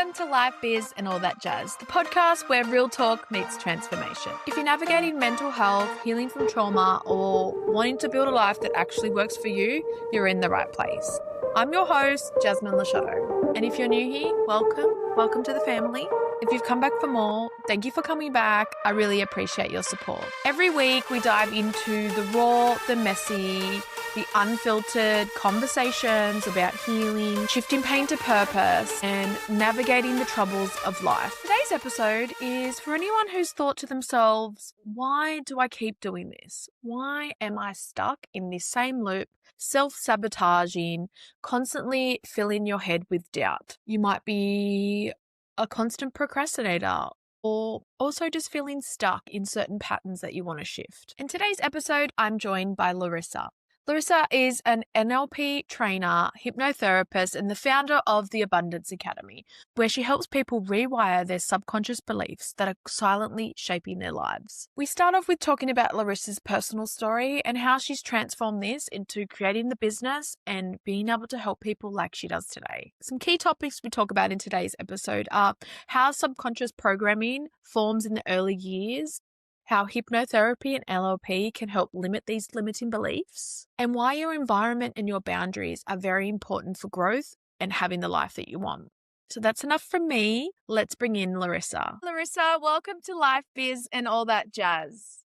Welcome to Life Biz and All That Jazz, the podcast where real talk meets transformation. If you're navigating mental health, healing from trauma, or wanting to build a life that actually works for you, you're in the right place. I'm your host, Jasmine Lachado. And if you're new here, welcome. Welcome to the family. If you've come back for more, thank you for coming back. I really appreciate your support. Every week we dive into the raw, the messy, the unfiltered conversations about healing, shifting pain to purpose, and navigating the troubles of life. Today's episode is for anyone who's thought to themselves, why do I keep doing this? Why am I stuck in this same loop, self-sabotaging, constantly filling your head with doubt? You might be a constant procrastinator, or also just feeling stuck in certain patterns that you want to shift. In today's episode, I'm joined by Larisa. Larisa is an NLP trainer, hypnotherapist, and the founder of the Abundance Academy, where she helps people rewire their subconscious beliefs that are silently shaping their lives. We start off with talking about Larisa's personal story and how she's transformed this into creating the business and being able to help people like she does today. Some key topics we talk about in today's episode are how subconscious programming forms in the early years, how hypnotherapy and NLP can help limit these limiting beliefs, and why your environment and your boundaries are very important for growth and having the life that you want. So that's enough from me. Let's bring in Larisa. Larisa, welcome to Life Biz and All That Jazz.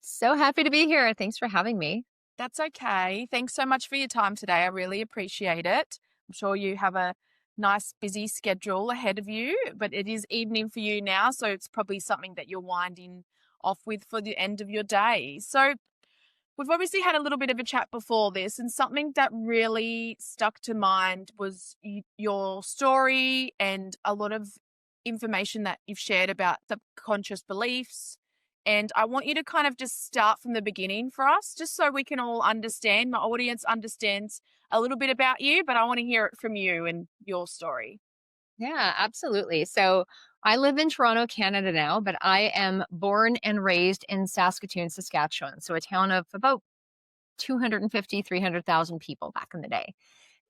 So happy to be here. Thanks for having me. That's okay. Thanks so much for your time today. I really appreciate it. I'm sure you have a nice busy schedule ahead of you, but it is evening for you now, so it's probably something that you're winding off with for the end of your day. So we've obviously had a little bit of a chat before this, and something that really stuck to mind was your story and a lot of information that you've shared about subconscious beliefs. And I want you to kind of just start from the beginning for us, just so we can all understand, my audience understands a little bit about you, but I want to hear it from you and your story. Yeah, absolutely. So I live in Toronto, Canada now, but I am born and raised in Saskatoon, Saskatchewan. So a town of about 250, 300,000 people back in the day.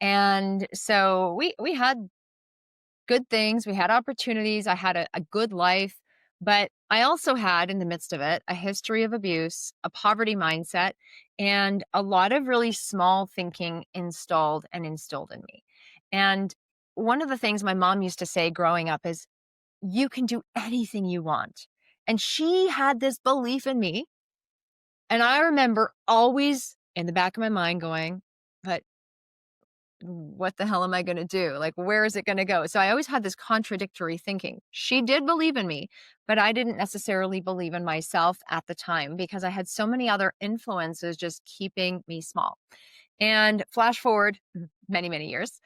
And so we had good things. We had opportunities. I had a good life, but I also had in the midst of it, a history of abuse, a poverty mindset, and a lot of really small thinking installed and instilled in me. And one of the things my mom used to say growing up is, you can do anything you want. And she had this belief in me. And I remember always in the back of my mind going, but what the hell am I going to do? Like, where is it going to go? So I always had this contradictory thinking. She did believe in me, but I didn't necessarily believe in myself at the time because I had so many other influences just keeping me small. And flash forward many, many years,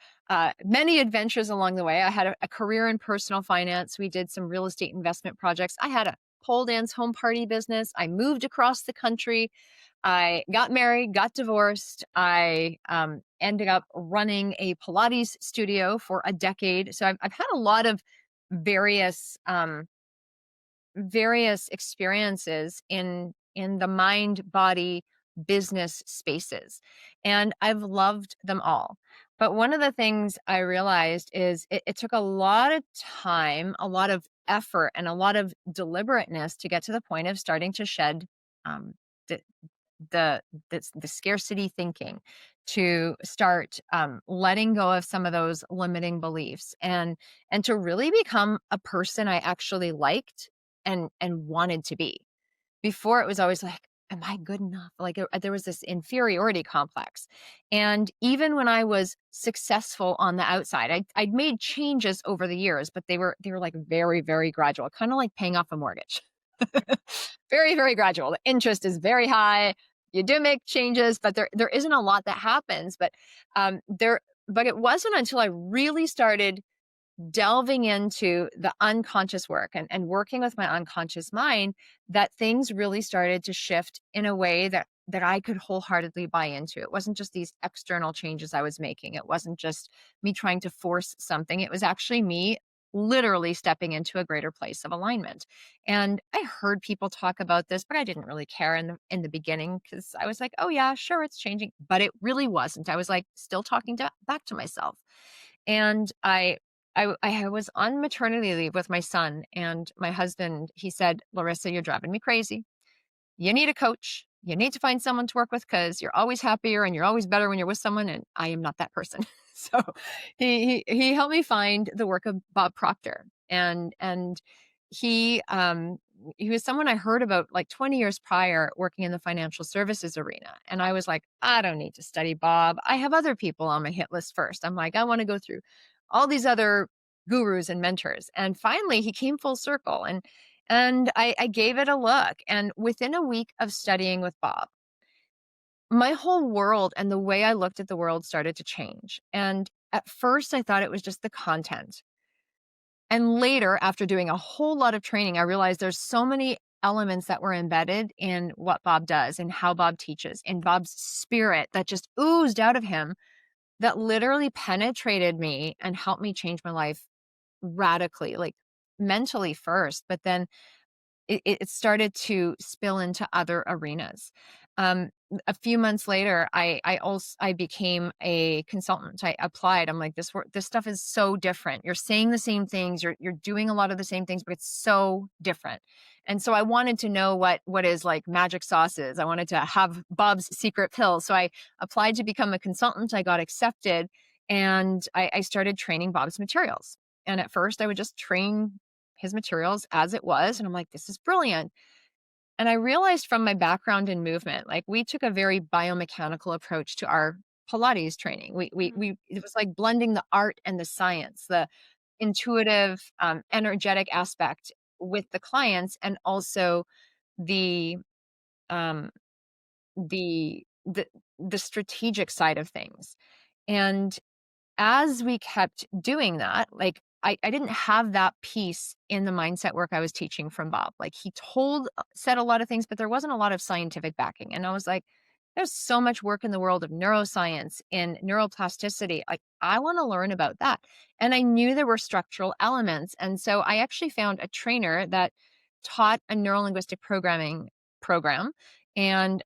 many adventures along the way. I had a career in personal finance. We did some real estate investment projects. I had a pole dance home party business. I moved across the country. I got married, got divorced. I ended up running a Pilates studio for a decade. So I've had a lot of various experiences in the mind, body, business spaces. And I've loved them all. But one of the things I realized is it took a lot of time, a lot of effort, and a lot of deliberateness to get to the point of starting to shed the, the scarcity thinking, to start letting go of some of those limiting beliefs, and to really become a person I actually liked and wanted to be. Before, it was always like, am I good enough? Like there was this inferiority complex. And even when I was successful on the outside, I'd made changes over the years, but they were like very, very gradual, kind of like paying off a mortgage. Very, very gradual. The interest is very high. You do make changes, but there isn't a lot that happens. But it wasn't until I really started delving into the unconscious work and working with my unconscious mind that things really started to shift in a way that I could wholeheartedly buy into. It wasn't just these external changes I was making. It wasn't just me trying to force something. It was actually me literally stepping into a greater place of alignment. And I heard people talk about this, but I didn't really care in the beginning because I was like, oh yeah, sure, it's changing. But it really wasn't. I was like still talking back to myself. And I I was on maternity leave with my son, and my husband, he said, "Larissa, you're driving me crazy. You need a coach. You need to find someone to work with because you're always happier and you're always better when you're with someone." And I am not that person. So he helped me find the work of Bob Proctor. And he was someone I heard about like 20 years prior working in the financial services arena. And I was like, I don't need to study Bob. I have other people on my hit list first. I'm like, I want to go through all these other gurus and mentors. And finally he came full circle. And I gave it a look. And within a week of studying with Bob, my whole world and the way I looked at the world started to change. And at first, I thought it was just the content. And later, after doing a whole lot of training, I realized there's so many elements that were embedded in what Bob does and how Bob teaches and Bob's spirit that just oozed out of him that literally penetrated me and helped me change my life radically, like mentally first, but then it started to spill into other arenas. Um, a few months later, I became a consultant. I applied. I'm like, this stuff is so different. You're saying the same things. You're doing a lot of the same things, but it's so different. And so I wanted to know what is like magic sauce is. I wanted to have Bob's secret pill. So I applied to become a consultant. I got accepted, and I started training Bob's materials. And at first, I would just train his materials as it was. And I'm like, this is brilliant. And I realized from my background in movement, like we took a very biomechanical approach to our Pilates training. It was like blending the art and the science, the intuitive, energetic aspect with the clients, and also the, um, the, the strategic side of things. And as we kept doing that, like I didn't have that piece in the mindset work I was teaching from Bob. Like said a lot of things, but there wasn't a lot of scientific backing. And I was like, there's so much work in the world of neuroscience and neuroplasticity. Like, I want to learn about that. And I knew there were structural elements. And so I actually found a trainer that taught a neurolinguistic programming program and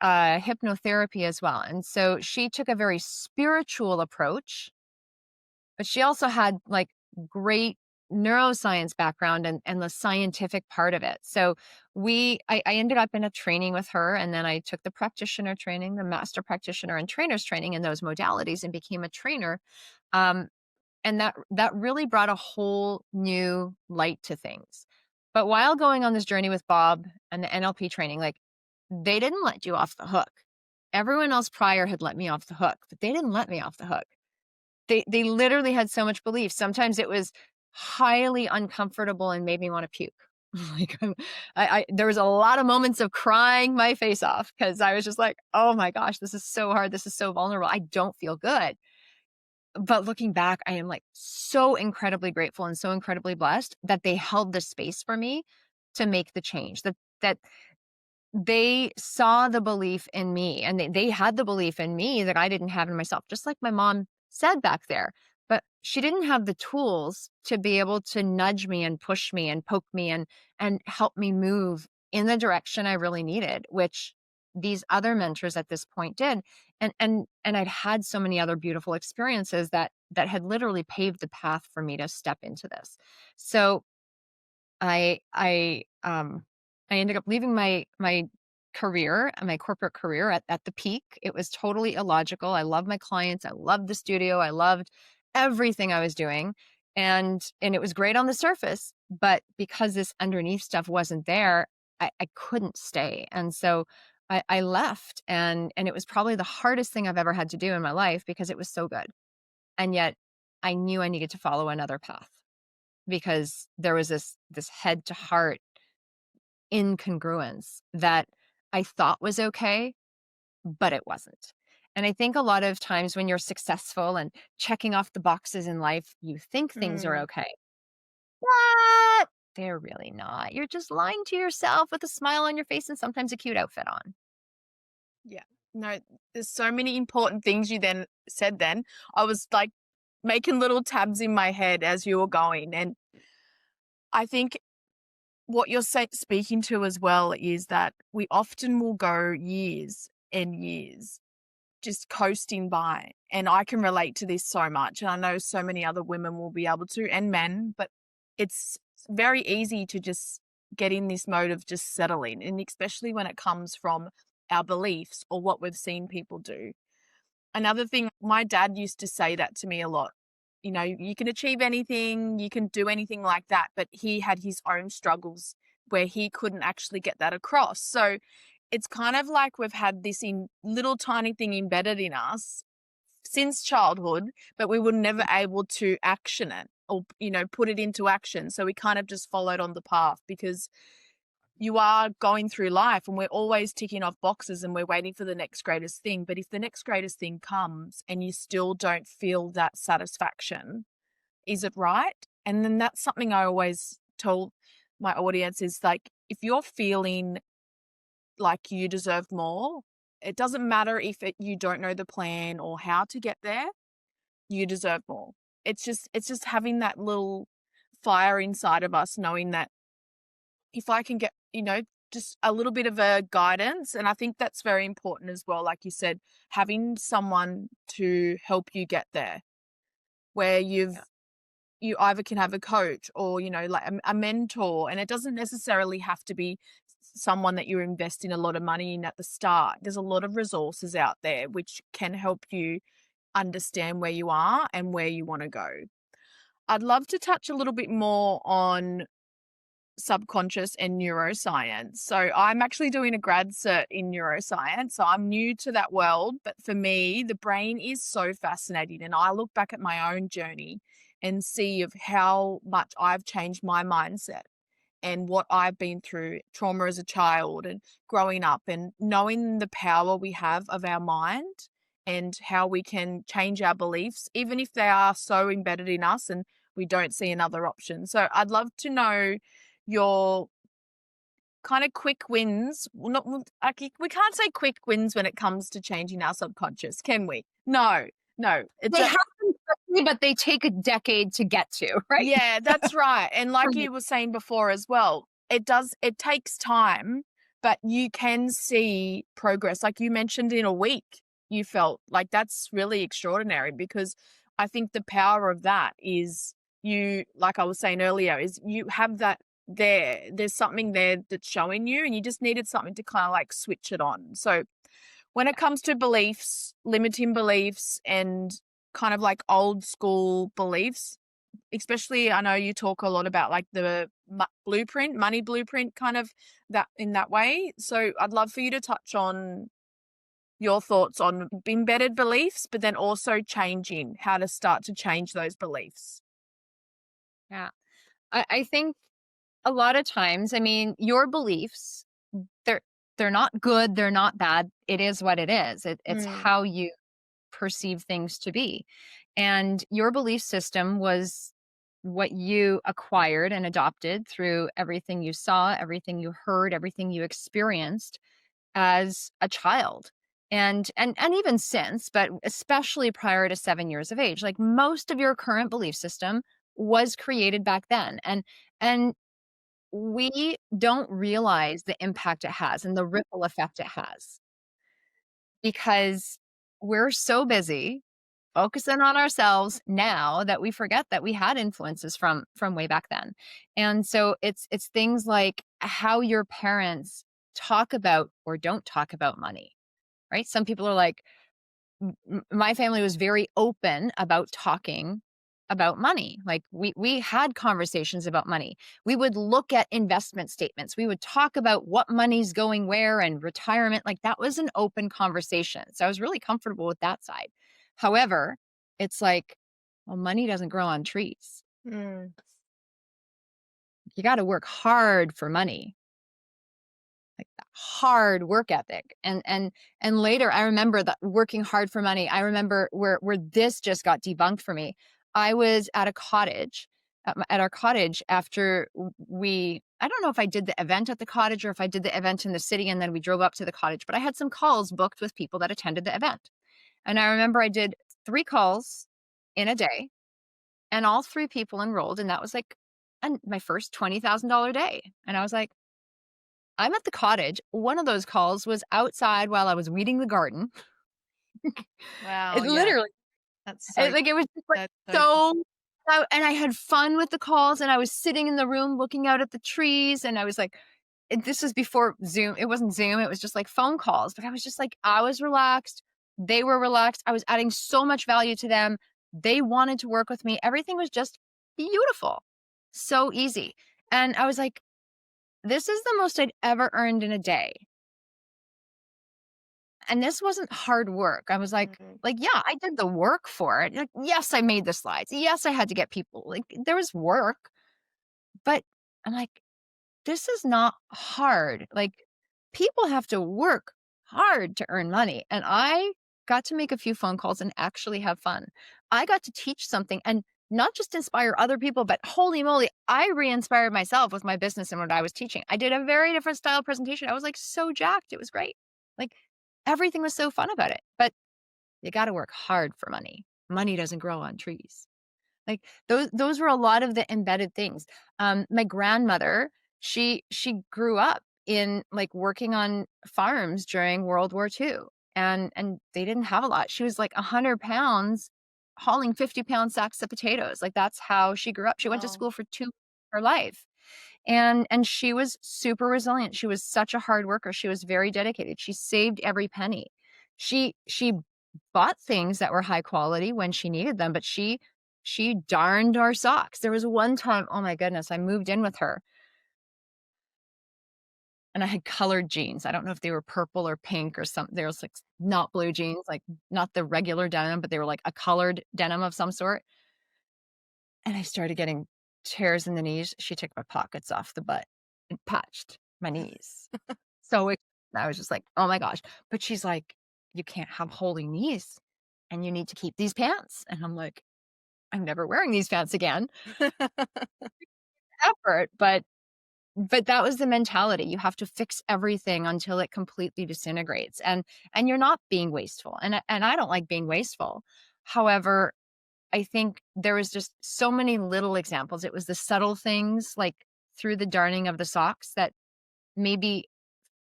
hypnotherapy as well. And so she took a very spiritual approach, but she also had like great neuroscience background and the scientific part of it. So I ended up in a training with her, and then I took the practitioner training, the master practitioner and trainers training in those modalities, and became a trainer. Um, and that really brought a whole new light to things. But while going on this journey with Bob and the NLP training, like they didn't let you off the hook. Everyone else prior had let me off the hook, but they didn't let me off the hook. They literally had so much belief. Sometimes it was highly uncomfortable and made me want to puke. Like there was a lot of moments of crying my face off because I was just like, oh my gosh, this is so hard. This is so vulnerable. I don't feel good. But looking back, I am like so incredibly grateful and so incredibly blessed that they held the space for me to make the change. That they saw the belief in me, and they had the belief in me that I didn't have in myself, just like my mom said back there. But she didn't have the tools to be able to nudge me and push me and poke me and help me move in the direction I really needed, which these other mentors at this point did. And I'd had so many other beautiful experiences that had literally paved the path for me to step into this. So I I um I ended up leaving my career, my corporate career at the peak. It was totally illogical. I loved my clients. I loved the studio. I loved everything I was doing. And it was great on the surface, but because this underneath stuff wasn't there, I couldn't stay. And so I left, and it was probably the hardest thing I've ever had to do in my life because it was so good. And yet I knew I needed to follow another path because there was this head to heart incongruence that I thought was okay, but it wasn't. And I think a lot of times when you're successful and checking off the boxes in life, you think things are Mm, okay, but they're really not. You're just lying to yourself with a smile on your face and sometimes a cute outfit on. yeah. No, there's so many important things you then said then. I was like making little tabs in my head as you were going. And I think what you're speaking to as well is that we often will go years and years just coasting by. And I can relate to this so much. And I know so many other women will be able to, and men, but it's very easy to just get in this mode of just settling. And especially when it comes from our beliefs or what we've seen people do. Another thing, my dad used to say that to me a lot. You know, you can achieve anything, you can do anything like that. But he had his own struggles where he couldn't actually get that across. So it's kind of like we've had this little tiny thing embedded in us since childhood, but we were never able to action it or, you know, put it into action. So we kind of just followed on the path because you are going through life and we're always ticking off boxes and we're waiting for the next greatest thing. But if the next greatest thing comes and you still don't feel that satisfaction, is it right? And then that's something I always tell my audience is like, if you're feeling like you deserve more, it doesn't matter if you don't know the plan or how to get there, you deserve more. It's just having that little fire inside of us, knowing that if I can get, you know, just a little bit of a guidance. And I think that's very important as well. Like you said, having someone to help you get there where you either can have a coach or, you know, like a mentor, and it doesn't necessarily have to be someone that you're investing a lot of money in at the start. There's a lot of resources out there which can help you understand where you are and where you want to go. I'd love to touch a little bit more on subconscious and neuroscience. So I'm actually doing a grad cert in neuroscience. So I'm new to that world, but for me, the brain is so fascinating. And I look back at my own journey and see of how much I've changed my mindset and what I've been through, trauma as a child and growing up, and knowing the power we have of our mind and how we can change our beliefs, even if they are so embedded in us and we don't see another option. So I'd love to know your kind of quick wins. Well, not, we can't say quick wins when it comes to changing our subconscious, can we? No. They happen quickly, but they take a decade to get to, right? Yeah, that's right. And like you were saying before as well, it takes time, but you can see progress. Like you mentioned, in a week, you felt like that's really extraordinary, because I think the power of that is you, like I was saying earlier, is you have that there's something there that's showing you, and you just needed something to kind of like switch it on. So when it comes to beliefs, limiting beliefs and kind of like old school beliefs, especially I know you talk a lot about like the money blueprint kind of that in that way. So I'd love for you to touch on your thoughts on embedded beliefs, but then also changing how to start to change those beliefs. Yeah. I think a lot of times, I mean, your beliefs, they're not good, they're not bad. It is what it is. It's how you perceive things to be. And your belief system was what you acquired and adopted through everything you saw, everything you heard, everything you experienced as a child. And even since, but especially prior to 7 years of age, like most of your current belief system was created back then. And we don't realize the impact it has and the ripple effect it has, because we're so busy focusing on ourselves now that we forget that we had influences from way back then. And so it's things like how your parents talk about or don't talk about money, right? Some people are like, my family was very open about talking about money. Like we had conversations about money. We would look at investment statements. We would talk about what money's going where and retirement. Like that was an open conversation. So I was really comfortable with that side. However, it's like, well, money doesn't grow on trees. Mm. You got to work hard for money. Like that hard work ethic. And later I remember that working hard for money. I remember where this just got debunked for me. I was at a cottage at our cottage after I don't know if I did the event at the cottage or if I did the event in the city and then we drove up to the cottage, but I had some calls booked with people that attended the event. And I remember I did 3 calls in a day and all 3 people enrolled. And that was like my first $20,000 day. And I was like, I'm at the cottage. One of those calls was outside while I was weeding the garden. Wow. It Yeah. literally, That's so, it was just like that's so cool. so, and I had fun with the calls, and I was sitting in the room looking out at the trees, and I was like, this was before Zoom. It wasn't Zoom. It was just like phone calls, but I was just like, I was relaxed. They were relaxed. I was adding so much value to them. They wanted to work with me. Everything was just beautiful. So easy. And I was like, this is the most I'd ever earned in a day. And this wasn't hard work. I was Mhm. yeah, I did the work for it. Like, yes, I made the slides. Yes, I had to get people. Like, there was work, but I'm like, this is not hard. Like, people have to work hard to earn money. And I got to make a few phone calls and actually have fun. I got to teach something and not just inspire other people, but holy moly, I re-inspired myself with my business and what I was teaching. I did a very different style presentation. I was like so jacked. It was great. Like, everything was so fun about it. But you got to work hard for money. Money doesn't grow on trees. Like, those were a lot of the embedded things. My grandmother, she grew up in like working on farms during World War II, and they didn't have a lot. She was like 100 pounds hauling 50-pound sacks of potatoes. Like, that's how she grew up. She went to Wow. school for her life. And she was super resilient. She was such a hard worker. She was very dedicated. She saved every penny. She bought things that were high quality when she needed them, but she darned our socks. There was one time, oh my goodness, I moved in with her and I had colored jeans. I don't know if they were purple or pink or something. There was like not blue jeans, like not the regular denim, but they were like a colored denim of some sort. And I started getting tears in the knees. She took my pockets off the butt and patched my knees. So I was just like, oh my gosh. But she's like, you can't have holy knees and you need to keep these pants. And I'm like, I'm never wearing these pants again. Effort, but that was the mentality. You have to fix everything until it completely disintegrates. And you're not being wasteful. And I don't like being wasteful. However, I think there was just so many little examples. It was the subtle things like through the darning of the socks that maybe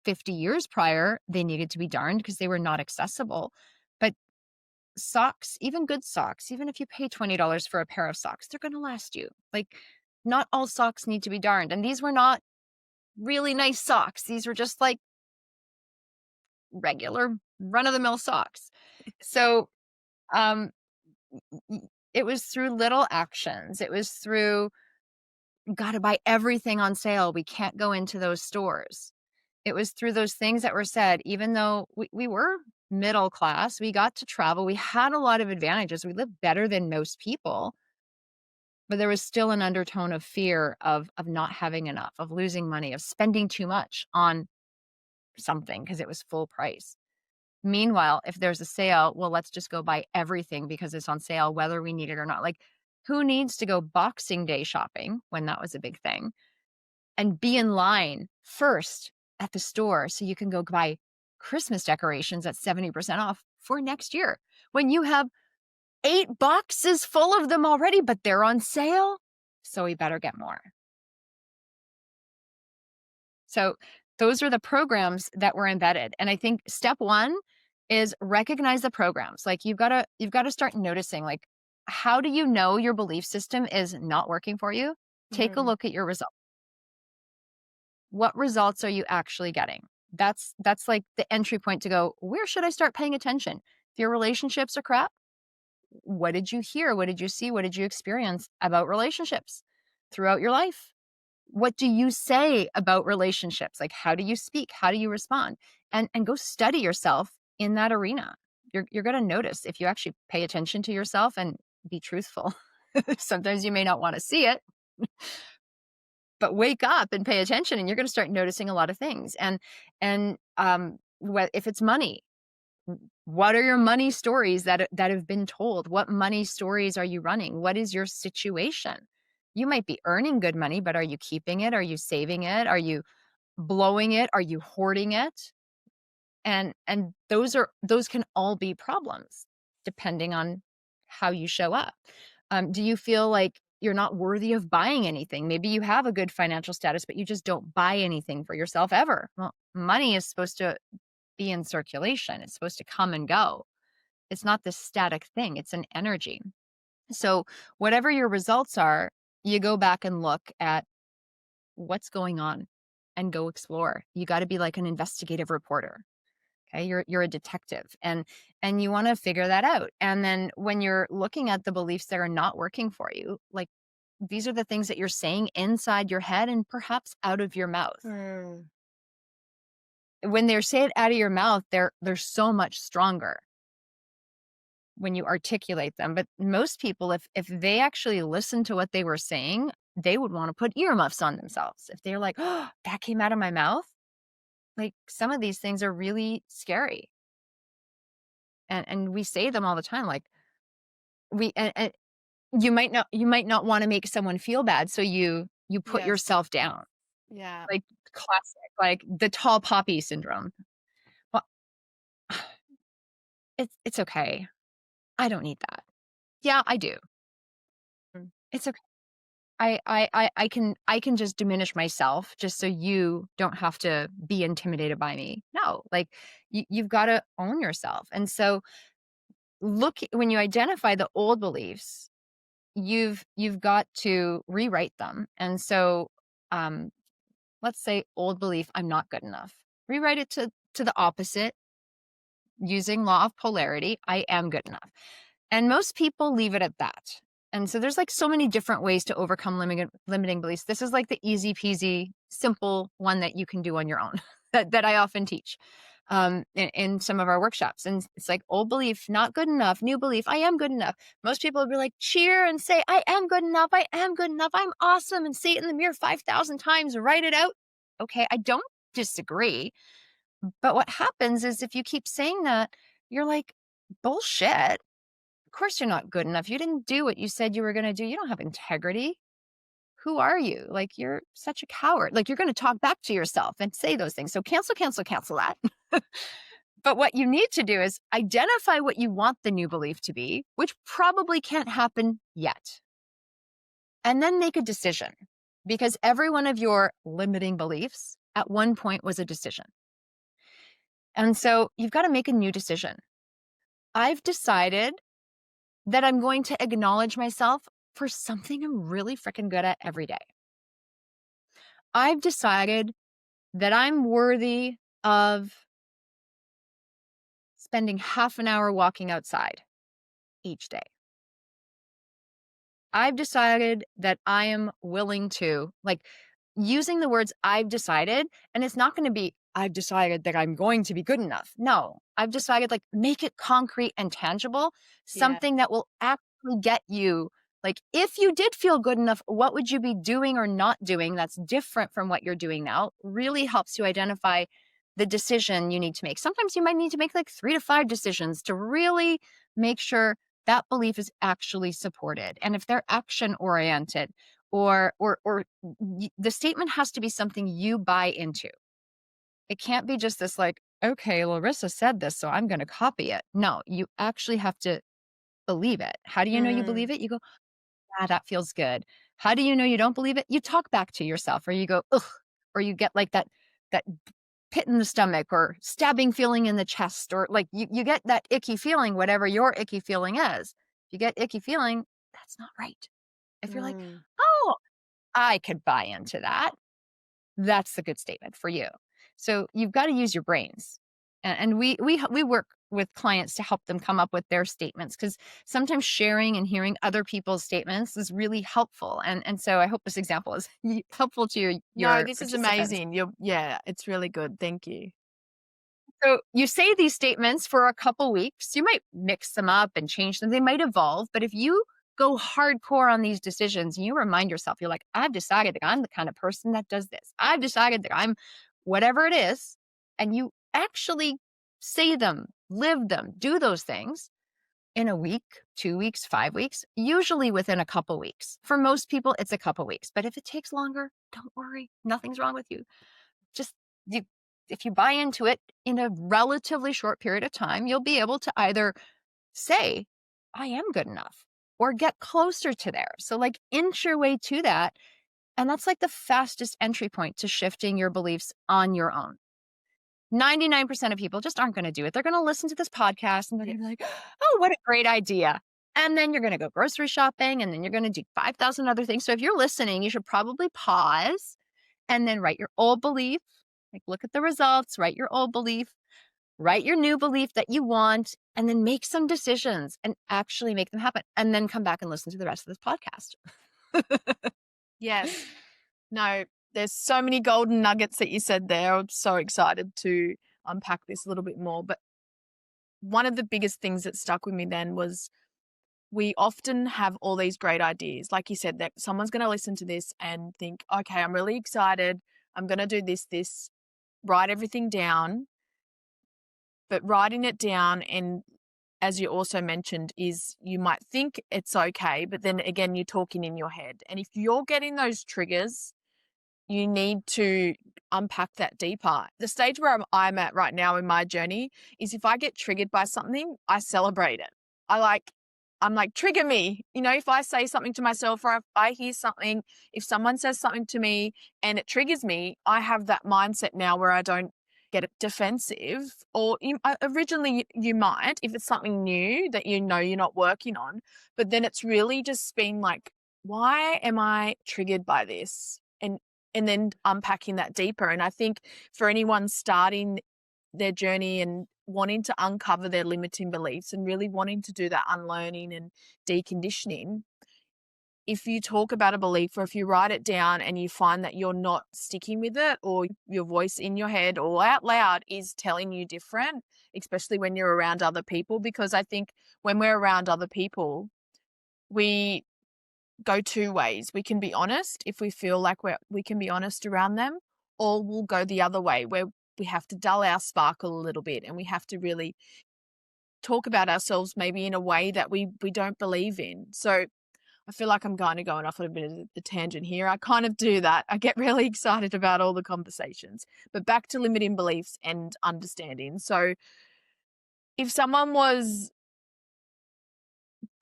50 years prior, they needed to be darned because they were not accessible. But socks, even good socks, even if you pay $20 for a pair of socks, they're going to last you. Like, not all socks need to be darned. And these were not really nice socks. These were just like regular run of the mill socks. So, um, it was through little actions. It was through, got to buy everything on sale. We can't go into those stores. It was through those things that were said, even though we were middle class, we got to travel, we had a lot of advantages. We lived better than most people, but there was still an undertone of fear of not having enough, of losing money, of spending too much on something because it was full price. Meanwhile, if there's a sale, well, let's just go buy everything because it's on sale, whether we need it or not. Like, who needs to go Boxing Day shopping when that was a big thing and be in line first at the store so you can go buy Christmas decorations at 70% off for next year when you have 8 boxes full of them already, but they're on sale? So we better get more. So those are the programs that were embedded. And I think step one is recognize the programs. Like, you've got to start noticing, like, how do you know your belief system is not working for you? Take a Mhm. look at your results. What results are you actually getting? That's like the entry point to go, where should I start paying attention? If your relationships are crap, what did you hear? What did you see? What did you experience about relationships throughout your life? What do you say about relationships? Like, how do you speak? How do you respond? And go study yourself in that arena. You're going to notice if you actually pay attention to yourself and be truthful. Sometimes you may not want to see it, but wake up and pay attention, and you're going to start noticing a lot of things. And if it's money, what are your money stories that have been told? What money stories are you running? What is your situation? You might be earning good money, but are you keeping it? Are you saving it? Are you blowing it? Are you hoarding it? And those can all be problems depending on how you show up. Do you feel like you're not worthy of buying anything? Maybe you have a good financial status, but you just don't buy anything for yourself ever. Well, money is supposed to be in circulation. It's supposed to come and go. It's not this static thing. It's an energy. So whatever your results are, you go back and look at what's going on and go explore. You got to be like an investigative reporter. Okay, you're a detective, and you want to figure that out. And then when you're looking at the beliefs that are not working for you, like these are the things that you're saying inside your head and perhaps out of your mouth. When they're said out of your mouth, they're so much stronger when you articulate them. But most people, if they actually listen to what they were saying, they would want to put earmuffs on themselves. If they're like, oh, that came out of my mouth. Like some of these things are really scary. And we say them all the time. Like and you might not want to make someone feel bad. So you put Yes. yourself down. Yeah. Like classic, like the tall poppy syndrome. Well, it's okay. I don't need that. Yeah, I do. Mm. It's okay. I can just diminish myself just so you don't have to be intimidated by me. No, like you've got to own yourself. And so look, when you identify the old beliefs, you've got to rewrite them. And so um let's say old belief, I'm not good enough. Rewrite it to the opposite using law of polarity. I am good enough. And most people leave it at that. And so there's like so many different ways to overcome limiting beliefs. This is like the easy peasy, simple one that you can do on your own that I often teach in some of our workshops. And it's like old belief, not good enough. New belief, I am good enough. Most people will be like, cheer and say, I am good enough. I am good enough. I'm awesome. And say it in the mirror 5,000 times, write it out. Okay, I don't disagree. But what happens is if you keep saying that, you're like, bullshit. Of course you're not good enough. You didn't do what you said you were going to do. You don't have integrity. Who are you? Like, you're such a coward. Like, you're going to talk back to yourself and say those things. So cancel that. But what you need to do is identify what you want the new belief to be, which probably can't happen yet. And then make a decision, because every one of your limiting beliefs at one point was a decision. And so you've got to make a new decision. I've decided that I'm going to acknowledge myself for something I'm really freaking good at every day. I've decided that I'm worthy of spending half an hour walking outside each day. I've decided that I am willing to, like, using the words I've decided, and it's not going to be, I've decided that I'm going to be good enough. No, I've decided, like, make it concrete and tangible, something that will actually get you, like, if you did feel good enough, what would you be doing or not doing that's different from what you're doing now? Really helps you identify the decision you need to make. Sometimes you might need to make like 3 to 5 decisions to really make sure that belief is actually supported. And if they're action oriented, or the statement has to be something you buy into. It can't be just this like, okay, Larisa said this, so I'm going to copy it. No, you actually have to believe it. How do you know you believe it? You go, yeah, that feels good. How do you know you don't believe it? You talk back to yourself, or you go, ugh, or you get like that pit in the stomach or stabbing feeling in the chest, or like you get that icky feeling, whatever your icky feeling is. If you get icky feeling, that's not right. If you're like, oh, I could buy into that, that's the good statement for you. So you've got to use your brains. And we work with clients to help them come up with their statements, because sometimes sharing and hearing other people's statements is really helpful. And so I hope this example is helpful to your No, this is participants. amazing. Yeah, it's really good. Thank you. So you say these statements for a couple weeks. You might mix them up and change them. They might evolve. But if you go hardcore on these decisions and you remind yourself, you're like, I've decided that I'm the kind of person that does this. I've decided that I'm whatever it is. And you actually say them, live them, do those things in a week, 2 weeks, 5 weeks, usually within a couple weeks. For most people, it's a couple weeks. But if it takes longer, don't worry. Nothing's wrong with you. Just you, if you buy into it in a relatively short period of time, you'll be able to either say, I am good enough, or get closer to there. So like inch your way to that. And that's like the fastest entry point to shifting your beliefs on your own. 99% of people just aren't going to do it. They're going to listen to this podcast and they're going to be Yes. like, oh, what a great idea. And then you're going to go grocery shopping and then you're going to do 5,000 other things. So if you're listening, you should probably pause and then write your old belief. Like, look at the results, write your old belief, write your new belief that you want, and then make some decisions and actually make them happen. And then come back and listen to the rest of this podcast. Yes. No, there's so many golden nuggets that you said there. I'm so excited to unpack this a little bit more. But one of the biggest things that stuck with me then was we often have all these great ideas. Like you said, that someone's going to listen to this and think, okay, I'm really excited. I'm going to do this, write everything down. But writing it down, and as you also mentioned, is you might think it's okay, but then again, you're talking in your head. And if you're getting those triggers, you need to unpack that deeper. The stage where I'm at right now in my journey is if I get triggered by something, I celebrate it. I'm like, trigger me. You know, if I say something to myself or if I hear something, if someone says something to me and it triggers me, I have that mindset now where I don't get defensive. Or originally you might, if it's something new that you know you're not working on, but then it's really just been like, why am I triggered by this? And then unpacking that deeper. And I think for anyone starting their journey and wanting to uncover their limiting beliefs and really wanting to do that unlearning and deconditioning, if you talk about a belief or if you write it down and you find that you're not sticking with it, or your voice in your head or out loud is telling you different, especially when you're around other people, because I think when we're around other people, we go two ways. We can be honest if we feel like we can be honest around them, or we'll go the other way where we have to dull our sparkle a little bit and we have to really talk about ourselves maybe in a way that we don't believe in. So I feel like I'm kind of going off on a bit of the tangent here. I kind of do that. I get really excited about all the conversations, but back to limiting beliefs and understanding. So if someone was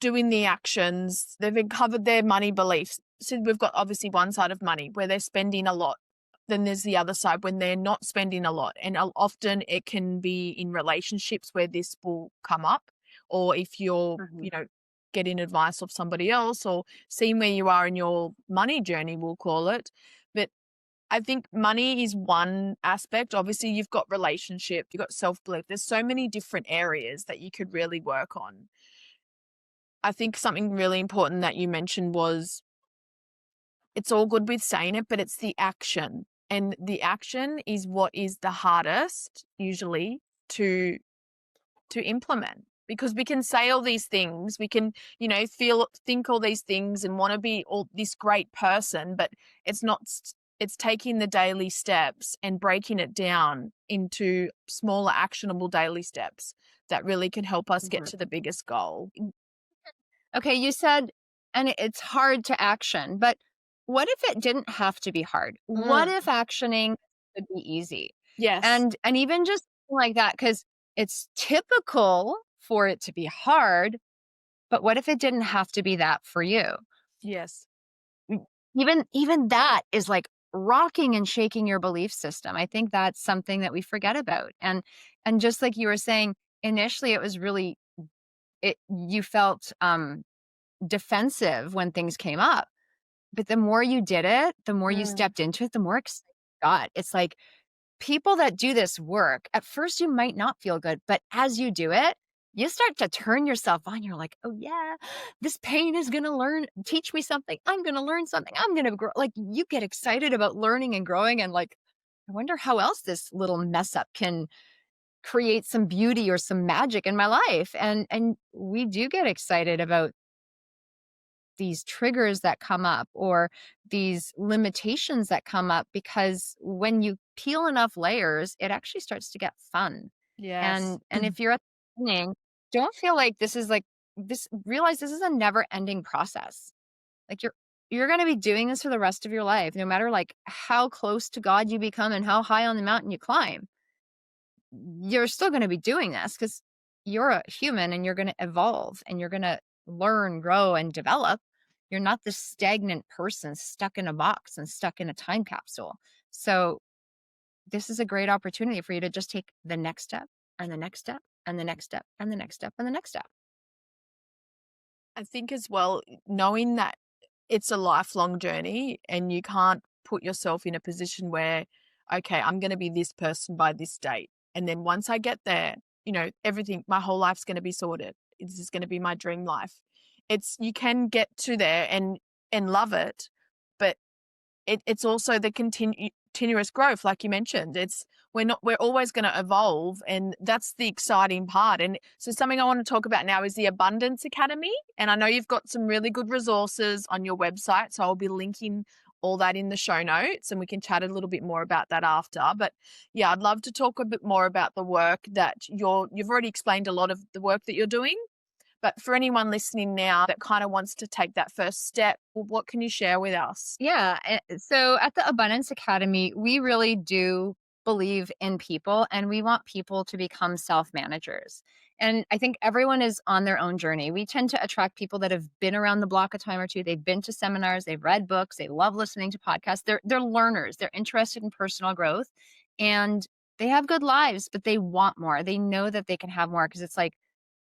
doing the actions, they've uncovered their money beliefs. So we've got obviously one side of money where they're spending a lot. Then there's the other side when they're not spending a lot. And often it can be in relationships where this will come up, or if you're, getting advice of somebody else or seeing where you are in your money journey, we'll call it. But I think money is one aspect. Obviously, you've got relationship, you've got self-belief. There's so many different areas that you could really work on. I think something really important that you mentioned was it's all good with saying it, but it's the action. And the action is what is the hardest usually to implement, because we can say all these things, we can, think all these things and want to be all this great person, but it's taking the daily steps and breaking it down into smaller actionable daily steps that really can help us get to the biggest goal. Okay, you said, and it's hard to action, but what if it didn't have to be hard? What if actioning could be easy? Yes. And even just like that, because it's typical for it to be hard, but what if it didn't have to be that for you? Yes. Even that is like rocking and shaking your belief system. I think that's something that we forget about. And just like you were saying, initially it was really you felt defensive when things came up. But the more you did it, the more you stepped into it, the more excited you got. It's like people that do this work, at first you might not feel good, but as you do it, you start to turn yourself on. You're like, oh yeah, this pain is going to teach me something. I'm going to learn something. I'm going to grow. Like you get excited about learning and growing and like, I wonder how else this little mess up can create some beauty or some magic in my life. And we do get excited about these triggers that come up or these limitations that come up, because when you peel enough layers, it actually starts to get fun. Yes. And if you're at the beginning, don't feel like this is like this, realize this is a never ending process. Like you're going to be doing this for the rest of your life, no matter like how close to God you become and how high on the mountain you climb. You're still going to be doing this because you're a human and you're going to evolve and you're going to learn, grow, and develop. You're not this stagnant person stuck in a box and stuck in a time capsule. So this is a great opportunity for you to just take the next step and the next step and the next step and the next step and the next step. I think as well, knowing that it's a lifelong journey and you can't put yourself in a position where, okay, I'm going to be this person by this date. And then once I get there, everything, my whole life's going to be sorted. This is going to be my dream life. You can get to there and love it, but it's also the continuous growth, like you mentioned. We're always going to evolve, and that's the exciting part. And so something I want to talk about now is the Abundance Academy. And I know you've got some really good resources on your website, so I'll be linking all that in the show notes, and we can chat a little bit more about that after. But yeah, I'd love to talk a bit more about the work that you've already explained a lot of the work that you're doing. But for anyone listening now that kind of wants to take that first step, what can you share with us? Yeah. So at the Abundance Academy, we really do believe in people, and we want people to become self managers. And I think everyone is on their own journey. We tend to attract people that have been around the block a time or two. They've been to seminars, they've read books, they love listening to podcasts. They're learners, they're interested in personal growth, and they have good lives, but they want more. They know that they can have more, because it's like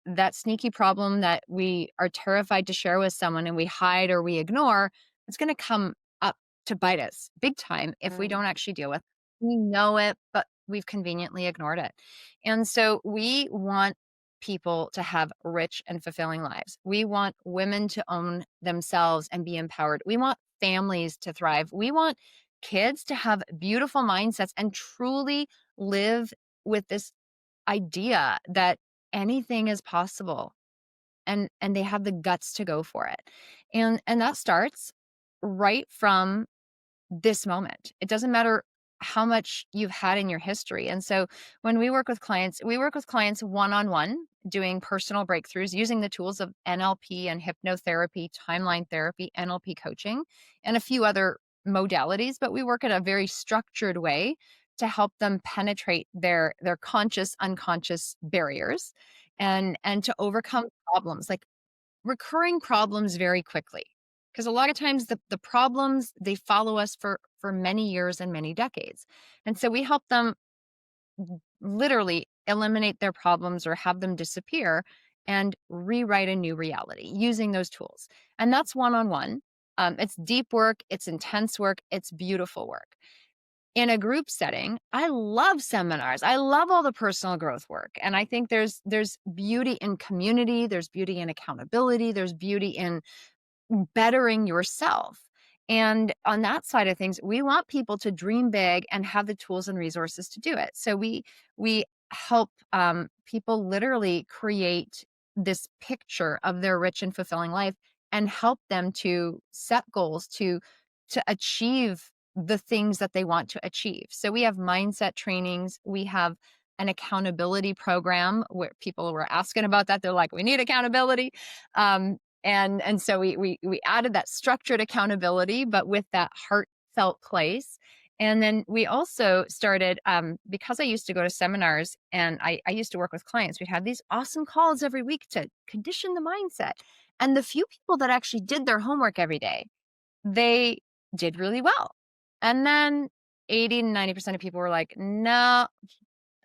that sneaky problem that we are terrified to share with someone and we hide or we ignore. It's going to come up to bite us big time if we don't actually deal with it. We know it, but we've conveniently ignored it. And so we want people to have rich and fulfilling lives. We want women to own themselves and be empowered. We want families to thrive. We want kids to have beautiful mindsets and truly live with this idea that anything is possible, and they have the guts to go for it. And that starts right from this moment. It doesn't matter how much you've had in your history. And so when we work with clients one-on-one, doing personal breakthroughs using the tools of NLP and hypnotherapy, timeline therapy, NLP coaching, and a few other modalities, but we work in a very structured way to help them penetrate their conscious, unconscious barriers, and to overcome problems, like recurring problems, very quickly. Because a lot of times the problems, they follow us for many years and many decades. And so we help them literally eliminate their problems or have them disappear and rewrite a new reality using those tools. And that's one-on-one. It's deep work, it's intense work, it's beautiful work. In a group setting, I love seminars. I love all the personal growth work. And I think there's beauty in community, there's beauty in accountability, there's beauty in bettering yourself. And on that side of things, we want people to dream big and have the tools and resources to do it. So we help people literally create this picture of their rich and fulfilling life, and help them to set goals to achieve the things that they want to achieve. So we have mindset trainings, we have an accountability program where people were asking about that. They're like, we need accountability. And so we added that structured accountability, but with that heartfelt place. And then we also started, because I used to go to seminars and I used to work with clients, we'd have these awesome calls every week to condition the mindset. And the few people that actually did their homework every day, they did really well. And then 80 and 90% of people were like, no,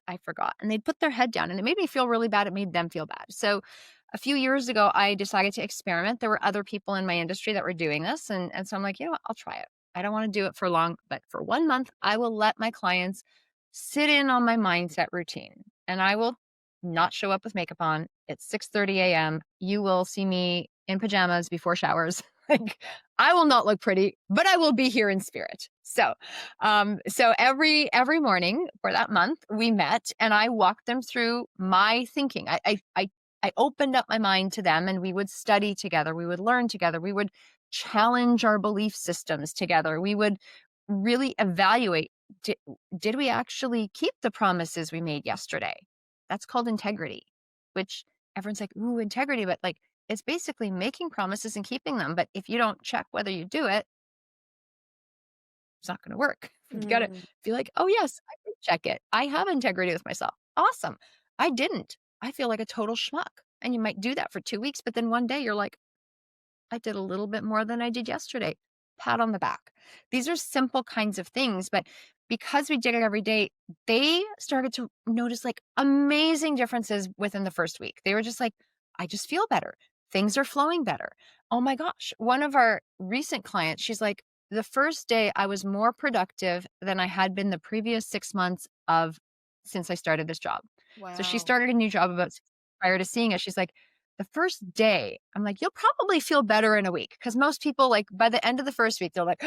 I forgot. And they'd put their head down, and it made me feel really bad. It made them feel bad. So a few years ago, I decided to experiment. There were other people in my industry that were doing this. And so I'm like, you know what? I'll try it. I don't want to do it for long, but for 1 month, I will let my clients sit in on my mindset routine, and I will not show up with makeup on. It's 6:30 a.m. You will see me in pajamas before showers. Like, I will not look pretty, but I will be here in spirit. So every morning for that month, we met and I walked them through my thinking. I opened up my mind to them, and we would study together. We would learn together. We would challenge our belief systems together. We would really evaluate, did we actually keep the promises we made yesterday? That's called integrity, which everyone's like, ooh, integrity, but like, it's basically making promises and keeping them. But if you don't check whether you do it, it's not going to work. You got to be like, oh, yes, I did check it. I have integrity with myself. Awesome. I didn't. I feel like a total schmuck. And you might do that for 2 weeks, but then one day you're like, I did a little bit more than I did yesterday. pat on the back. These are simple kinds of things, but because we did it every day, they started to notice like amazing differences within the first week. They were just like, I just feel better. Things are flowing better. Oh my gosh. One of our recent clients, she's like, the first day I was more productive than I had been the previous 6 months of since I started this job. So she Wow. started a new job prior to seeing us. She's like, the first day, I'm like, you'll probably feel better in a week. Because most people, like by the end of the first week, they're like,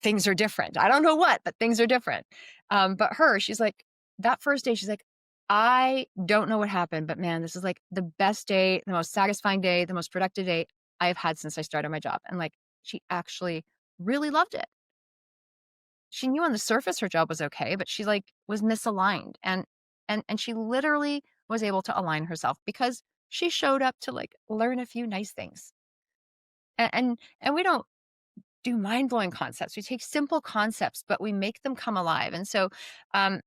things are different. I don't know what, but things are different. But she's like, that first day, she's like, I don't know what happened, but man, this is like the best day, the most satisfying day, the most productive day I've had since I started my job. And like, she actually really loved it. She knew on the surface her job was okay, but she like was misaligned. And she literally was able to align herself because she showed up to like learn a few nice things. And we don't do mind-blowing concepts. We take simple concepts, but we make them come alive. And so um,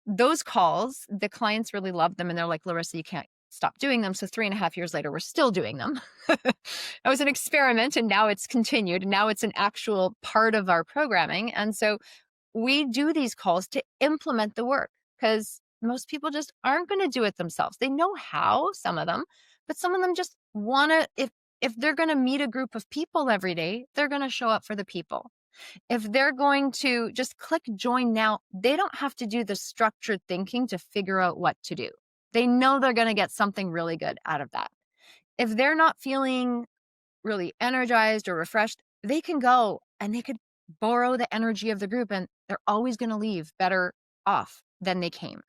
those calls, the clients really love them. And they're like, Larisa, you can't stop doing them. So 3.5 years later, we're still doing them. It was an experiment and now it's continued. And now it's an actual part of our programming. And so we do these calls to implement the work because most people just aren't going to do it themselves. They know how, some of them, but some of them just want to, if they're going to meet a group of people every day, they're going to show up for the people. If they're going to just click join now, they don't have to do the structured thinking to figure out what to do. They know they're going to get something really good out of that. If they're not feeling really energized or refreshed, they can go and they could borrow the energy of the group and they're always going to leave better off than they came.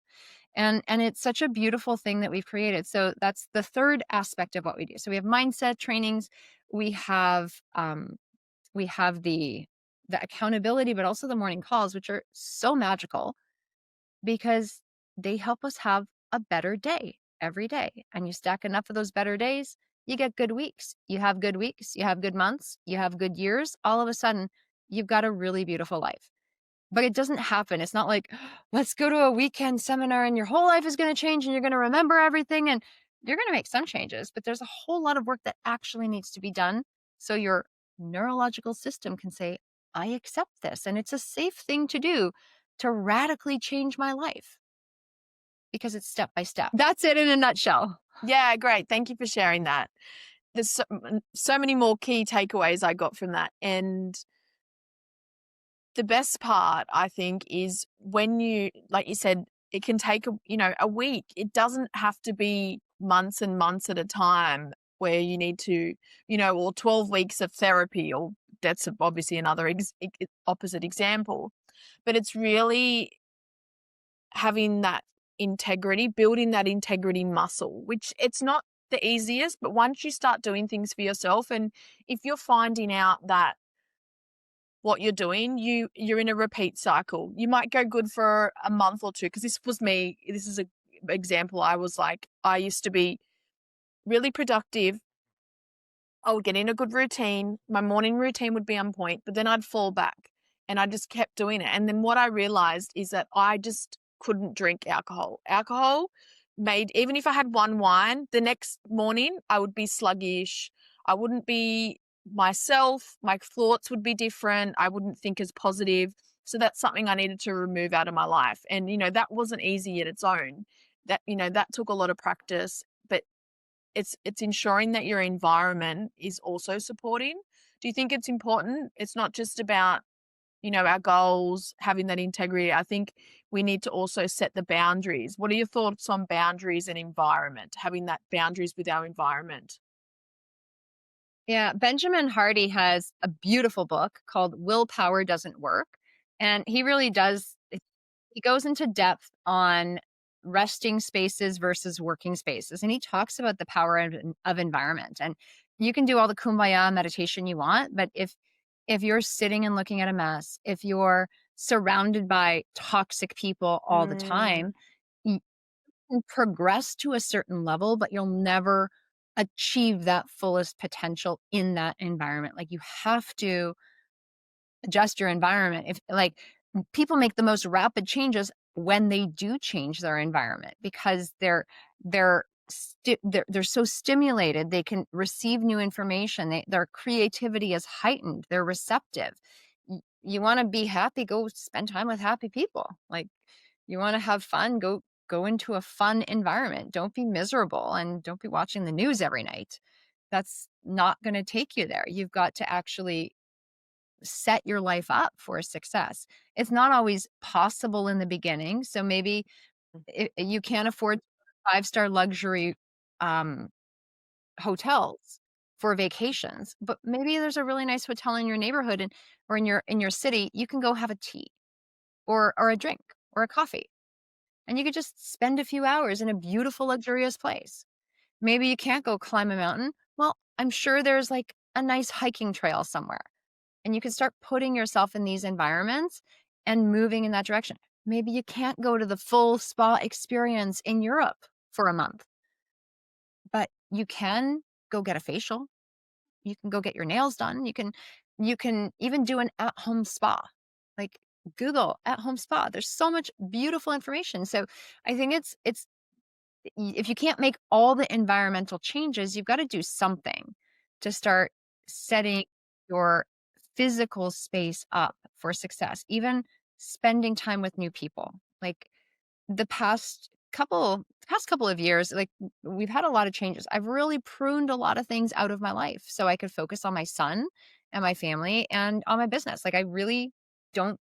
And it's such a beautiful thing that we've created. So that's the third aspect of what we do. So we have mindset trainings, we have the accountability, but also the morning calls, which are so magical because they help us have a better day every day. And you stack enough of those better days, you get good weeks. You have good weeks, you have good months, you have good years. All of a sudden, you've got a really beautiful life. But it doesn't happen. It's not like, let's go to a weekend seminar and your whole life is going to change and you're going to remember everything. And you're going to make some changes, but there's a whole lot of work that actually needs to be done. So your neurological system can say, I accept this. And it's a safe thing to do to radically change my life because it's step by step. That's it in a nutshell. Yeah, great. Thank you for sharing that. There's so many more key takeaways I got from that. And the best part, I think, is when you, like you said, it can take a week. It doesn't have to be months and months at a time where you need to, or 12 weeks of therapy, or that's obviously another opposite example. But it's really having that integrity, building that integrity muscle, which it's not the easiest, but once you start doing things for yourself, and if you're finding out that what you're doing, you're in a repeat cycle. You might go good for a month or two, because this was me. This is an example. I used to be really productive. I would get in a good routine. My morning routine would be on point, but then I'd fall back and I just kept doing it. And then what I realized is that I just couldn't drink alcohol. Alcohol made, even if I had one wine, the next morning I would be sluggish. I wouldn't be myself. My thoughts would be different. I wouldn't think as positive. So that's something I needed to remove out of my life. And, that wasn't easy in its own. That took a lot of practice, but it's ensuring that your environment is also supporting. Do you think it's important? It's not just about, our goals, having that integrity. I think we need to also set the boundaries. What are your thoughts on boundaries and environment, having that boundaries with our environment? Yeah, Benjamin Hardy has a beautiful book called Willpower Doesn't Work. And he really does, he goes into depth on resting spaces versus working spaces. And he talks about the power of environment. And you can do all the kumbaya meditation you want, but if you're sitting and looking at a mess, if you're surrounded by toxic people all the time, you can progress to a certain level, but you'll never achieve that fullest potential in that environment. Like you have to adjust your environment. If like people make the most rapid changes when they do change their environment because they're they're so stimulated, they can receive new information, their creativity is heightened, they're receptive. You want to be happy, go spend time with happy people. Like, you want to have fun, go into a fun environment. Don't be miserable, and don't be watching the news every night. That's not going to take you there. You've got to actually set your life up for success. It's not always possible in the beginning. So maybe you can't afford five-star luxury um, hotels for vacations, but maybe there's a really nice hotel in your neighborhood, and or in your city. You can go have a tea or a drink or a coffee, and you could just spend a few hours in a beautiful, luxurious place. Maybe you can't go climb a mountain. Well, I'm sure there's like a nice hiking trail somewhere, and you can start putting yourself in these environments and moving in that direction. Maybe you can't go to the full spa experience in Europe for a month, but you can go get a facial. You can go get your nails done. You can even do an at-home spa. Like, Google at-home spa. There's so much beautiful information. So I think if you can't make all the environmental changes, you've got to do something to start setting your physical space up for success. Even spending time with new people. Like, the past couple of years, like, we've had a lot of changes. I've really pruned a lot of things out of my life so I could focus on my son and my family and on my business. Like, I really don't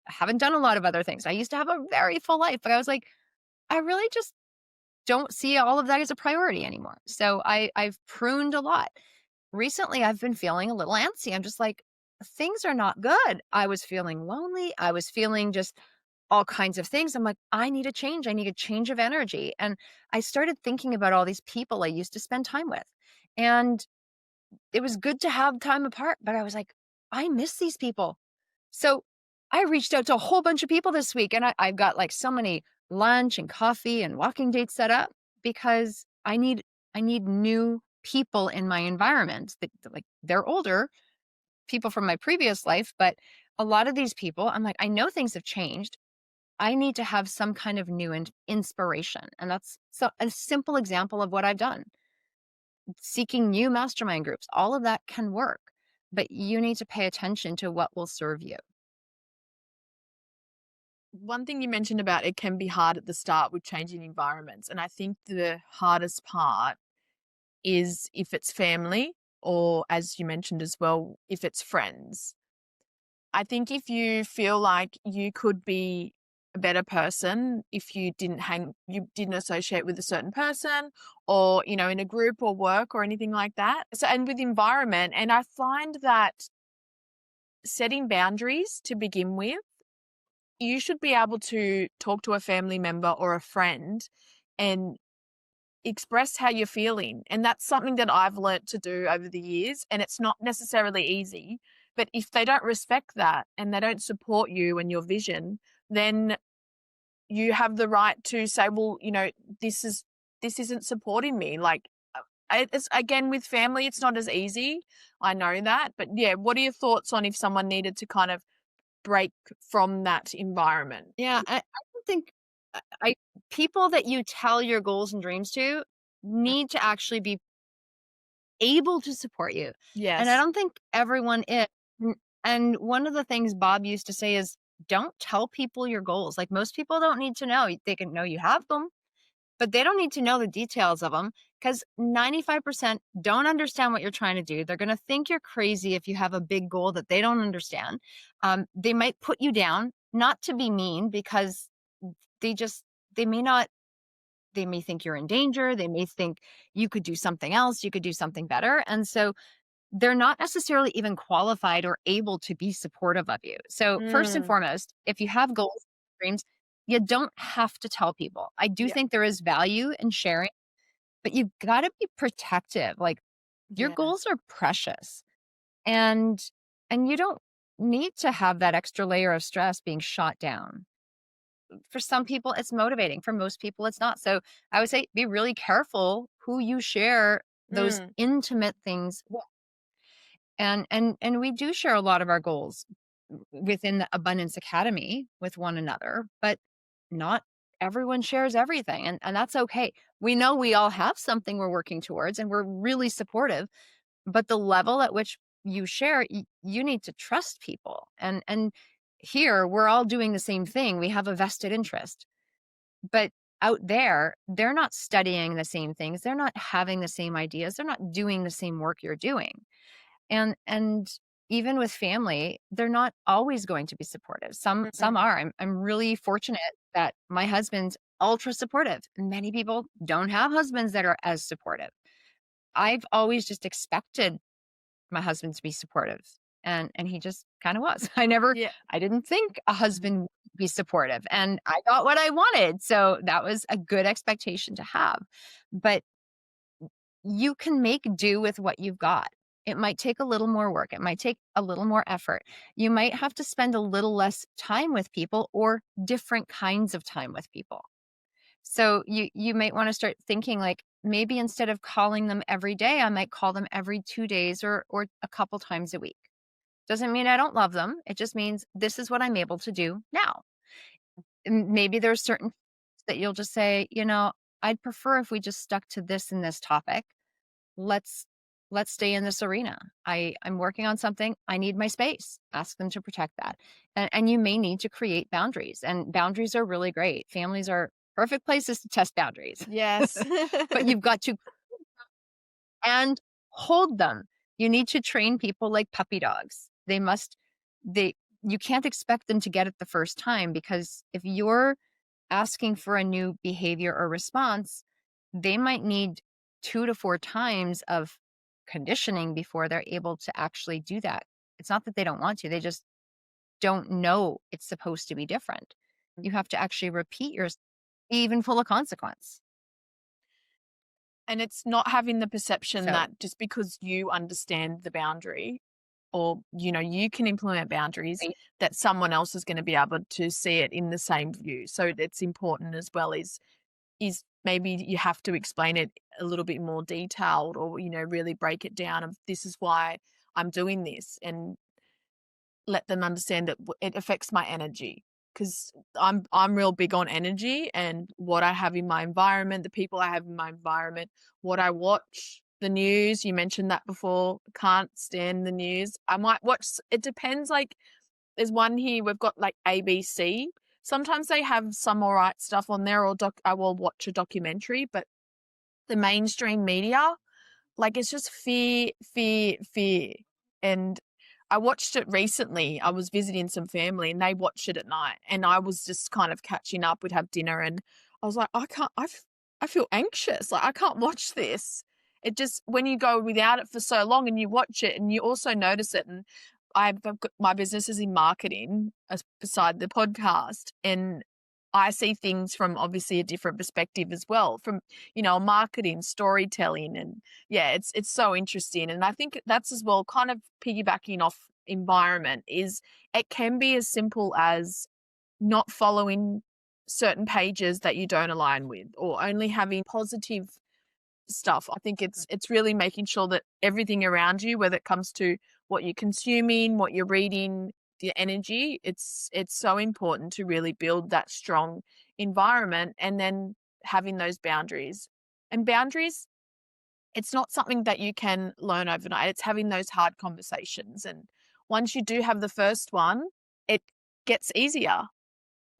haven't done a lot of other things. I used to have a very full life, but I was like, I really just don't see all of that as a priority anymore. So I've pruned a lot. Recently, I've been feeling a little antsy. I'm just like, things are not good. I was feeling lonely. I was feeling just all kinds of things. I'm like, I need a change. I need a change of energy. And I started thinking about all these people I used to spend time with. And it was good to have time apart, but I was like, I miss these people. So I reached out to a whole bunch of people this week, and I've got like so many lunch and coffee and walking dates set up because I need new people in my environment. Like, they're older people from my previous life, but a lot of these people, I'm like, I know things have changed. I need to have some kind of new inspiration. And that's so a simple example of what I've done. Seeking new mastermind groups, all of that can work, but you need to pay attention to what will serve you. One thing you mentioned about it can be hard at the start with changing environments. And I think the hardest part is if it's family or, as you mentioned as well, if it's friends. I think if you feel like you could be a better person if you didn't associate with a certain person or, in a group or work or anything like that. So, and with environment, and I find that setting boundaries to begin with, you should be able to talk to a family member or a friend and express how you're feeling. And that's something that I've learnt to do over the years. And it's not necessarily easy, but if they don't respect that and they don't support you and your vision, then you have the right to say, well, this isn't supporting me. Like, it's again with family, it's not as easy. I know that. But yeah, what are your thoughts on if someone needed to kind of break from that environment? Yeah, I don't think I people that you tell your goals and dreams to Mm. need to actually be able to support you. And I Yes. don't think everyone is. And one of the things Bob used to say is, don't tell people your goals. Like, most people don't need to know. They can know you have them, but they don't need to know the details of them, because 95% don't understand what you're trying to do. They're going to think you're crazy if you have a big goal that they don't understand. They might put you down, not to be mean, because they just, they may not, they may think you're in danger. They may think you could do something else, you could do something better. And so they're not necessarily even qualified or able to be supportive of you. So, first and Mm. foremost, if you have goals, dreams, you don't have to tell people. I do Yeah. think there is value in sharing, but you've got to be protective. Like, your Yeah. goals are precious, and you don't need to have that extra layer of stress being shot down. For some people it's motivating, for most people it's not. So I would say, be really careful who you share those Mm. intimate things with. And we do share a lot of our goals within the Abundance Academy with one another, but not everyone shares everything, and that's okay. We know we all have something we're working towards, and we're really supportive, but the level at which you share, you need to trust people. And here we're all doing the same thing. We have a vested interest. But out there, they're not studying the same things. They're not having the same ideas. They're not doing the same work you're doing. And even with family, they're not always going to be supportive. Some are. I'm really fortunate that my husband's ultra supportive. Many people don't have husbands that are as supportive. I've always just expected my husband to be supportive, and he just kind of was. Yeah. I didn't think a husband would be supportive, and I got what I wanted. So that was a good expectation to have. But you can make do with what you've got. It might take a little more work. It might take a little more effort. You might have to spend a little less time with people or different kinds of time with people. So you might want to start thinking like maybe instead of calling them every day, I might call them every 2 days or a couple times a week. Doesn't mean I don't love them. It just means this is what I'm able to do now. And maybe there's certain that you'll just say, I'd prefer if we just stuck to this and this topic. Let's let's stay in this arena. I'm working on something. I need my space. Ask them to protect that. And you may need to create boundaries. And boundaries are really great. Families are perfect places to test boundaries. Yes. But you've got to and hold them. You need to train people like puppy dogs. They you can't expect them to get it the first time, because if you're asking for a new behavior or response, they might need 2 to 4 times of conditioning before they're able to actually do that. It's not that they don't want to, they just don't know it's supposed to be different. You have to actually repeat yours, even full of consequence. And it's not having the perception So that just because you understand the boundary or, you can implement boundaries, right? that someone else is going to be able to see it in the same view. So it's important as well is maybe you have to explain it a little bit more detailed, or, really break it down of this is why I'm doing this, and let them understand that it affects my energy, because I'm real big on energy and what I have in my environment, the people I have in my environment, what I watch, the news. You mentioned that before. Can't stand the news. I might watch. It depends. Like there's one here. We've got like ABC. Sometimes they have some alright stuff on there, or I will watch a documentary, but the mainstream media, like, it's just fear, fear, fear. And I watched it recently. I was visiting some family and they watched it at night, and I was just kind of catching up. We'd have dinner and I was like, I feel anxious. Like, I can't watch this. It just, when you go without it for so long and you watch it and you also notice it. And I've got my business is in marketing beside the podcast, and I see things from obviously a different perspective as well, from, marketing, storytelling, and yeah, it's so interesting. And I think that's as well, kind of piggybacking off environment, is it can be as simple as not following certain pages that you don't align with, or only having positive stuff. I think it's really making sure that everything around you, whether it comes to what you're consuming, what you're reading, the energy, it's so important to really build that strong environment, and then having those boundaries. And boundaries, it's not something that you can learn overnight. It's having those hard conversations. And once you do have the first one, it gets easier.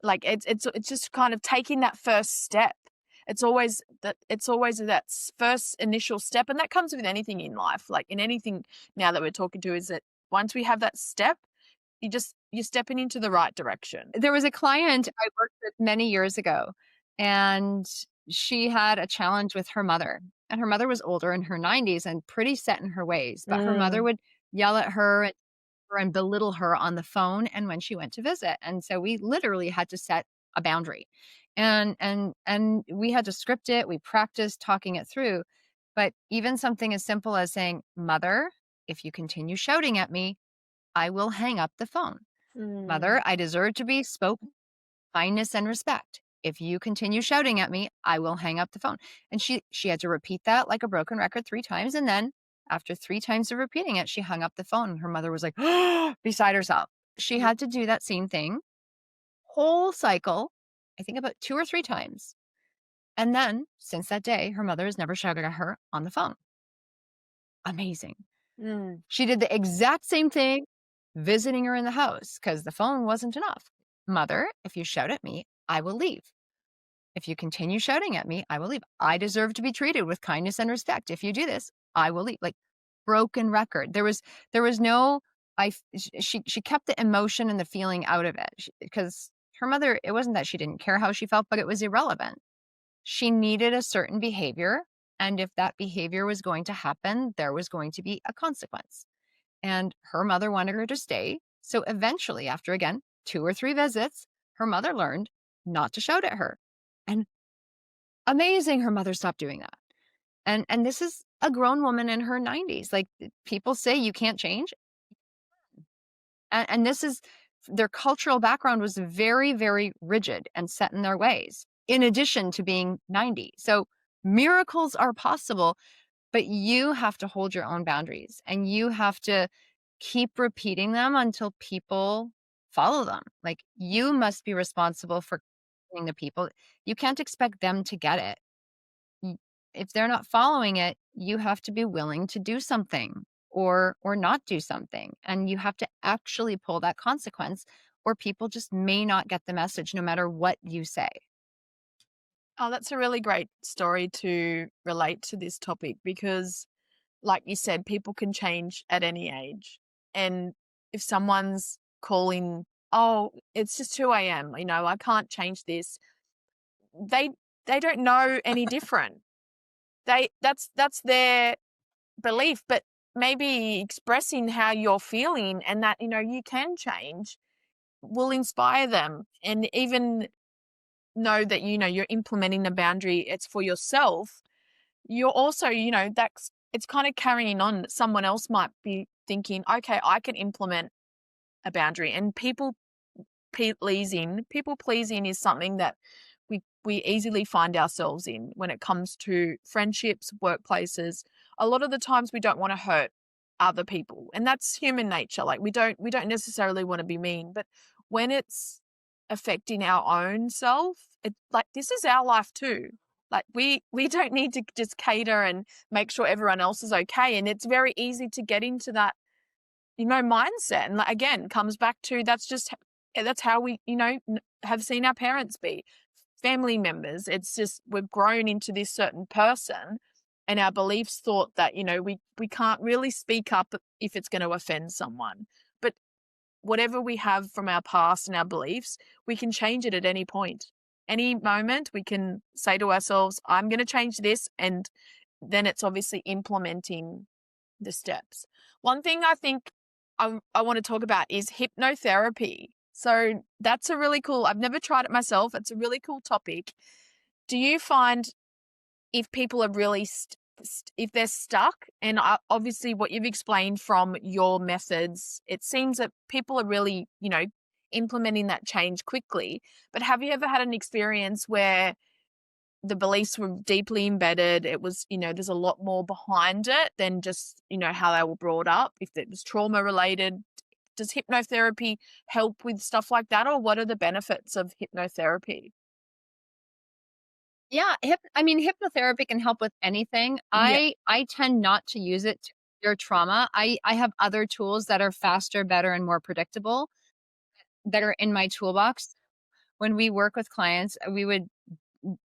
Like it's just kind of taking that first step. It's always that first initial step, and that comes with anything in life. Like in anything now that we're talking to, is that once we have that step, you're stepping into the right direction. There was a client I worked with many years ago, and she had a challenge with her mother. And her mother was older, in her 90s and pretty set in her ways, but her mother Mm. would yell at her and belittle her on the phone and when she went to visit. And so we literally had to set a boundary. And we had to script it. We practiced talking it through. But even something as simple as saying, "Mother, if you continue shouting at me, I will hang up the phone. Mm. Mother, I deserve to be spoken kindness and respect. If you continue shouting at me, I will hang up the phone." And she had to repeat that like a broken record 3 times, and then after 3 times of repeating it, she hung up the phone, and her mother was like beside herself. She had to do that same thing, whole cycle, I think about 2 or 3 times. And then since that day, her mother has never shouted at her on the phone. Amazing. Mm. She did the exact same thing visiting her in the house because the phone wasn't enough. Mother, if you shout at me, I will leave. If you continue shouting at me, I will leave. I deserve to be treated with kindness and respect. If you do this, I will leave. Like, broken record. There was no she kept the emotion and the feeling out of it because her mother, it wasn't that she didn't care how she felt, but it was irrelevant. She needed a certain behavior, and if that behavior was going to happen, there was going to be a consequence. And her mother wanted her to stay. So eventually, after again 2 or 3 visits, her mother learned not to shout at her. And amazing, her mother stopped doing that. And this is a grown woman in her 90s. Like, people say you can't change. And this is their cultural background was very, very rigid and set in their ways, in addition to being 90. So miracles are possible, but you have to hold your own boundaries and you have to keep repeating them until people follow them. Like, you must be responsible for the people. You can't expect them to get it. Y- If they're not following it, you have to be willing to do something or not do something. And you have to actually pull that consequence, or people just may not get the message no matter what you say. Oh, that's a really great story to relate to this topic because, like you said, people can change at any age. And if someone's calling, oh, it's just 2 a.m., I can't change this, they they don't know any different. That's their belief, but maybe expressing how you're feeling and that, you can change will inspire them and even know that, you're implementing a boundary, it's for yourself. You're also, that's it's kind of carrying on that someone else might be thinking, okay, I can implement a boundary. And people pleasing is something that we easily find ourselves in when it comes to friendships, workplaces. A lot of the times we don't want to hurt other people, and that's human nature. Like, we don't necessarily want to be mean, but when it's affecting our own self, it like this is our life too. Like, we don't need to just cater and make sure everyone else is okay, and it's very easy to get into that, mindset. And, like, again, comes back to that's how we, have seen our parents be, family members. It's just we've grown into this certain person, and our beliefs thought that, we can't really speak up if it's going to offend someone. But whatever we have from our past and our beliefs, we can change it at any point. Any moment we can say to ourselves, I'm going to change this. And then it's obviously implementing the steps. One thing I think I want to talk about is hypnotherapy. So that's a really cool, I've never tried it myself. It's a really cool topic. Do you find if people are really, if they're stuck, and obviously what you've explained from your methods, it seems that people are really, implementing that change quickly. But have you ever had an experience where the beliefs were deeply embedded? It was, there's a lot more behind it than just, how they were brought up. If it was trauma related, does hypnotherapy help with stuff like that? Or what are the benefits of hypnotherapy? Yeah, hypnotherapy can help with anything. Yeah. I tend not to use it to cure trauma. I have other tools that are faster, better, and more predictable that are in my toolbox. When we work with clients, we would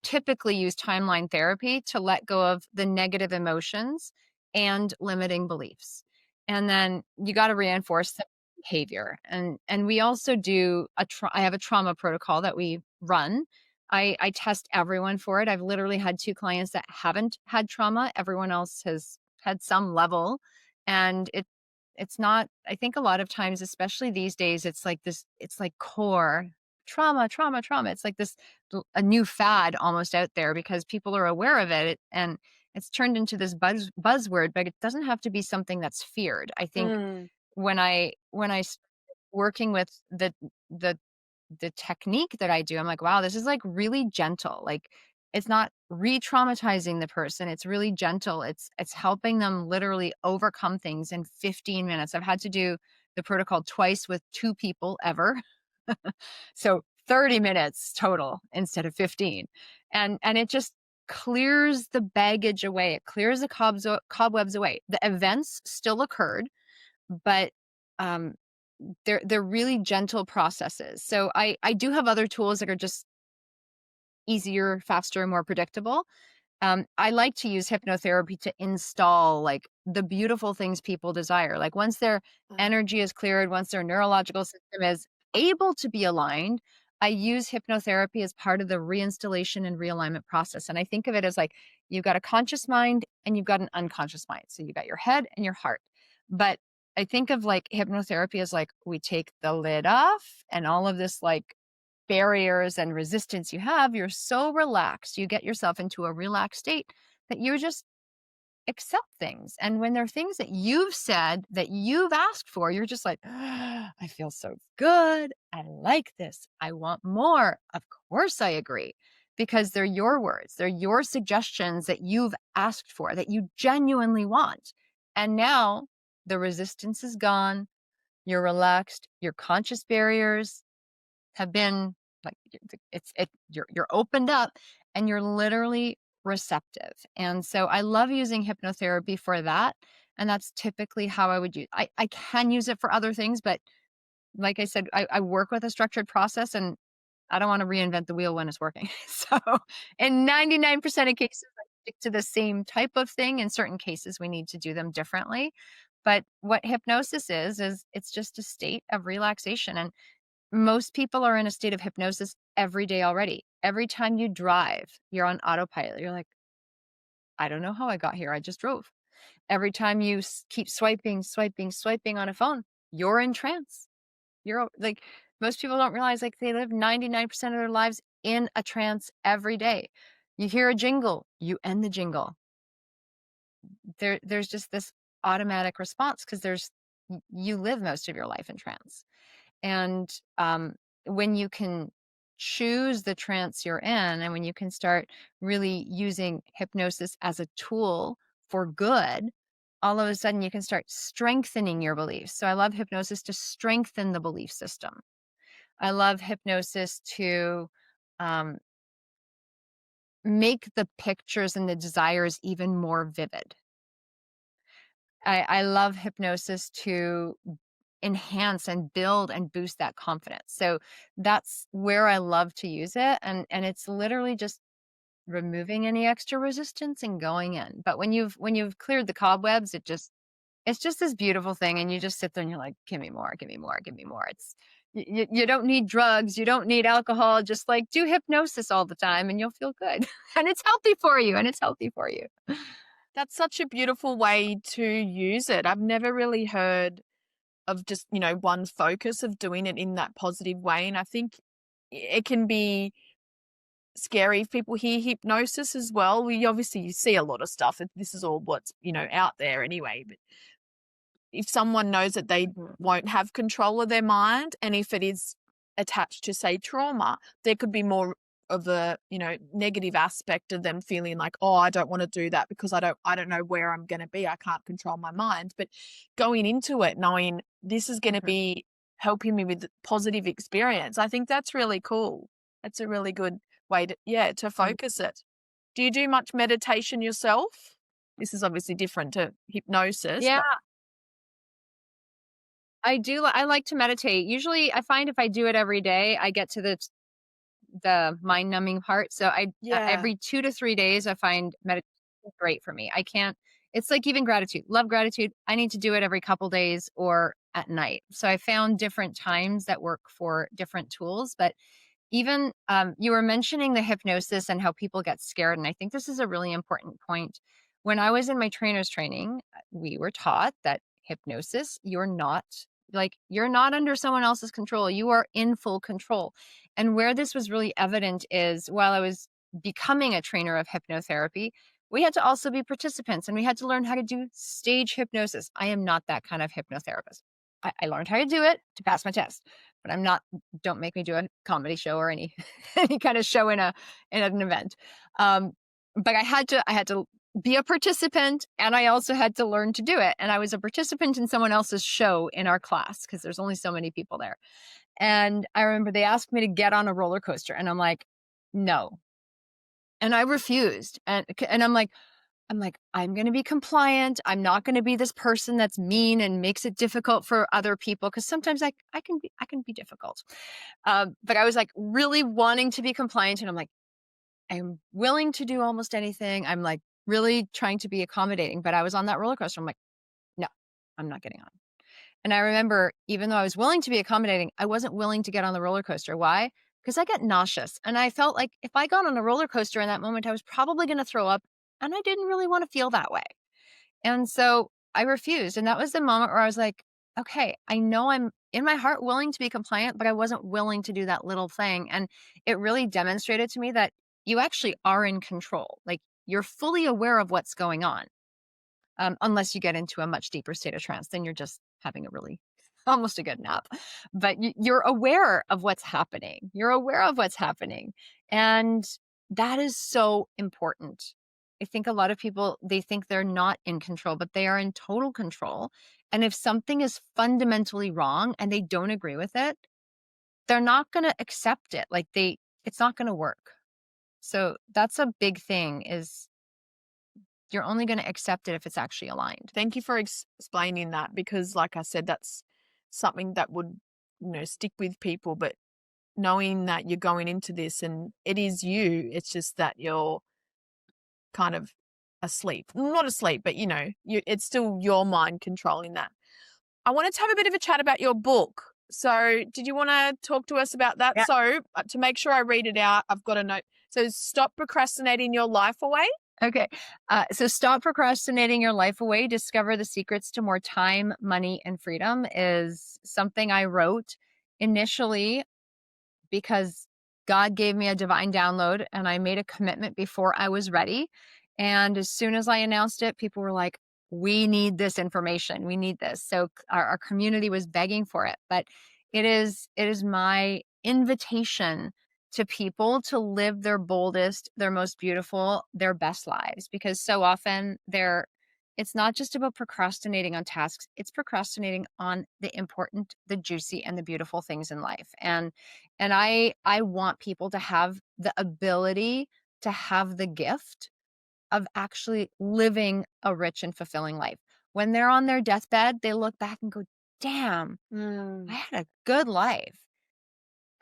typically use timeline therapy to let go of the negative emotions and limiting beliefs. And then you got to reinforce the behavior. And we also do I have a trauma protocol that we run. I test everyone for it. I've literally had 2 clients that haven't had trauma. Everyone else has had some level. And it's not, I think a lot of times, especially these days, it's like this, it's like core trauma, trauma, trauma. It's like this a new fad almost out there because people are aware of it, and it's turned into this buzzword, but it doesn't have to be something that's feared. I think Mm. when I working with the the technique that I do, I'm like, wow, this is like really gentle. Like, it's not re-traumatizing the person. It's really gentle. It's helping them literally overcome things in 15 minutes. I've had to do the protocol twice with 2 people ever. So 30 minutes total instead of 15. And it just clears the baggage away. It clears the cobwebs away. The events still occurred, but um, they're really gentle processes. So I do have other tools that are just easier, faster, more predictable. I like to use hypnotherapy to install like the beautiful things people desire. Like once their energy is cleared, once their neurological system is able to be aligned, I use hypnotherapy as part of the reinstallation and realignment process. And I think of it as like you've got a conscious mind and you've got an unconscious mind. So you got your head and your heart. But I think of like hypnotherapy as like we take the lid off and all of this like barriers and resistance you have, you're so relaxed. You get yourself into a relaxed state that you just accept things. And when there are things that you've said that you've asked for, you're just like, "Ah, I feel so good. I like this. I want more." Of course, I agree because they're your words, they're your suggestions that you've asked for, that you genuinely want. And now the resistance is gone. You're relaxed. Your conscious barriers have been like you're opened up and you're literally receptive. And so I love using hypnotherapy for that. And that's typically how I would use I can use it for other things, but like I said, I work with a structured process and I don't want to reinvent the wheel when it's working. So in 99% of cases, I stick to the same type of thing. In certain cases, we need to do them differently. But what hypnosis is it's just a state of relaxation. And most people are in a state of hypnosis every day already. Every time you drive, you're on autopilot. You're like, I don't know how I got here. I just drove. Every time you keep swiping on a phone, you're in trance. You're like, most people don't realize like they live 99% of their lives in a trance every day. You hear a jingle, you end the jingle. There's just this automatic response because you live most of your life in trance. And when you can choose the trance you're in, and when you can start really using hypnosis as a tool for good, all of a sudden you can start strengthening your beliefs. So I love hypnosis to strengthen the belief system. I love hypnosis to um, make the pictures and the desires even more vivid. I love hypnosis to enhance and build and boost that confidence. So that's where I love to use it. And it's literally just removing any extra resistance and going in. But when you've cleared the cobwebs, it's just this beautiful thing. And you just sit there and you're like, give me more, give me more, give me more. It's you don't need drugs, you don't need alcohol, just like do hypnosis all the time and you'll feel good. And it's healthy for you. And it's healthy for you. That's such a beautiful way to use it. I've never really heard of just, one focus of doing it in that positive way. And I think it can be scary if people hear hypnosis as well. We obviously you see a lot of stuff. This is all what's, out there anyway. But if someone knows that they won't have control of their mind, and if it is attached to, say, trauma, there could be more of a, negative aspect of them feeling like, oh, I don't want to do that because I don't know where I'm going to be. I can't control my mind. But going into it, knowing this is going to be helping me with positive experience, I think that's really cool. That's a really good way to focus it. Do you do much meditation yourself? This is obviously different to hypnosis. Yeah, But I do. I like to meditate. Usually I find if I do it every day, I get to the mind numbing part. So every 2 to 3 days, I find meditation great for me. I can't, it's like even gratitude, love gratitude. I need to do it every couple days or at night. So I found different times that work for different tools. But even you were mentioning the hypnosis and how people get scared. And I think this is a really important point. When I was in my trainer's training, we were taught that hypnosis, you're not under someone else's control. You are in full control. And where this was really evident is while I was becoming a trainer of hypnotherapy, we had to also be participants and we had to learn how to do stage hypnosis. I am not that kind of hypnotherapist. I learned how to do it to pass my test, but I'm not, don't make me do a comedy show or any, any kind of show in an event. But I had to be a participant, and I also had to learn to do it. And I was a participant in someone else's show in our class because there's only so many people there. And I remember they asked me to get on a roller coaster, and I'm like, no. And I refused. And I'm going to be compliant. I'm not going to be this person that's mean and makes it difficult for other people. Cause sometimes I can be difficult. But I was like really wanting to be compliant. And I'm like, I'm willing to do almost anything. I'm like really trying to be accommodating, but I was on that roller coaster. I'm like, no, I'm not getting on. And I remember, even though I was willing to be accommodating, I wasn't willing to get on the roller coaster. Why? Because I get nauseous. And I felt like if I got on a roller coaster in that moment, I was probably going to throw up. And I didn't really want to feel that way. And so I refused. And that was the moment where I was like, okay, I know I'm in my heart willing to be compliant, but I wasn't willing to do that little thing. And it really demonstrated to me that you actually are in control. Like you're fully aware of what's going on. Unless you get into a much deeper state of trance, then you're just having a really almost a good nap. But you're aware of what's happening. You're aware of what's happening. And that is so important. I think a lot of people, they think they're not in control, but they are in total control. And if something is fundamentally wrong and they don't agree with it, they're not going to accept it. It's not going to work. So that's a big thing, is you're only going to accept it if it's actually aligned. Thank you for explaining that, because like I said, that's something that would, stick with people. But knowing that you're going into this and it is you, it's just that you're kind of asleep. Not asleep, but it's still your mind controlling that. I wanted to have a bit of a chat about your book. So did you want to talk to us about that? Yeah. So to make sure I read it out, I've got a note. So stop procrastinating your life away. Okay. So stop procrastinating your life away. Discover the secrets to more time, money, and freedom is something I wrote initially because God gave me a divine download and I made a commitment before I was ready. And as soon as I announced it, people were like, we need this information. We need this. So our community was begging for it. But it is my invitation to people to live their boldest, their most beautiful, their best lives. Because so often it's not just about procrastinating on tasks. It's procrastinating on the important, the juicy, and the beautiful things in life. And I want people to have the ability to have the gift of actually living a rich and fulfilling life. When they're on their deathbed, they look back and go, damn, I had a good life.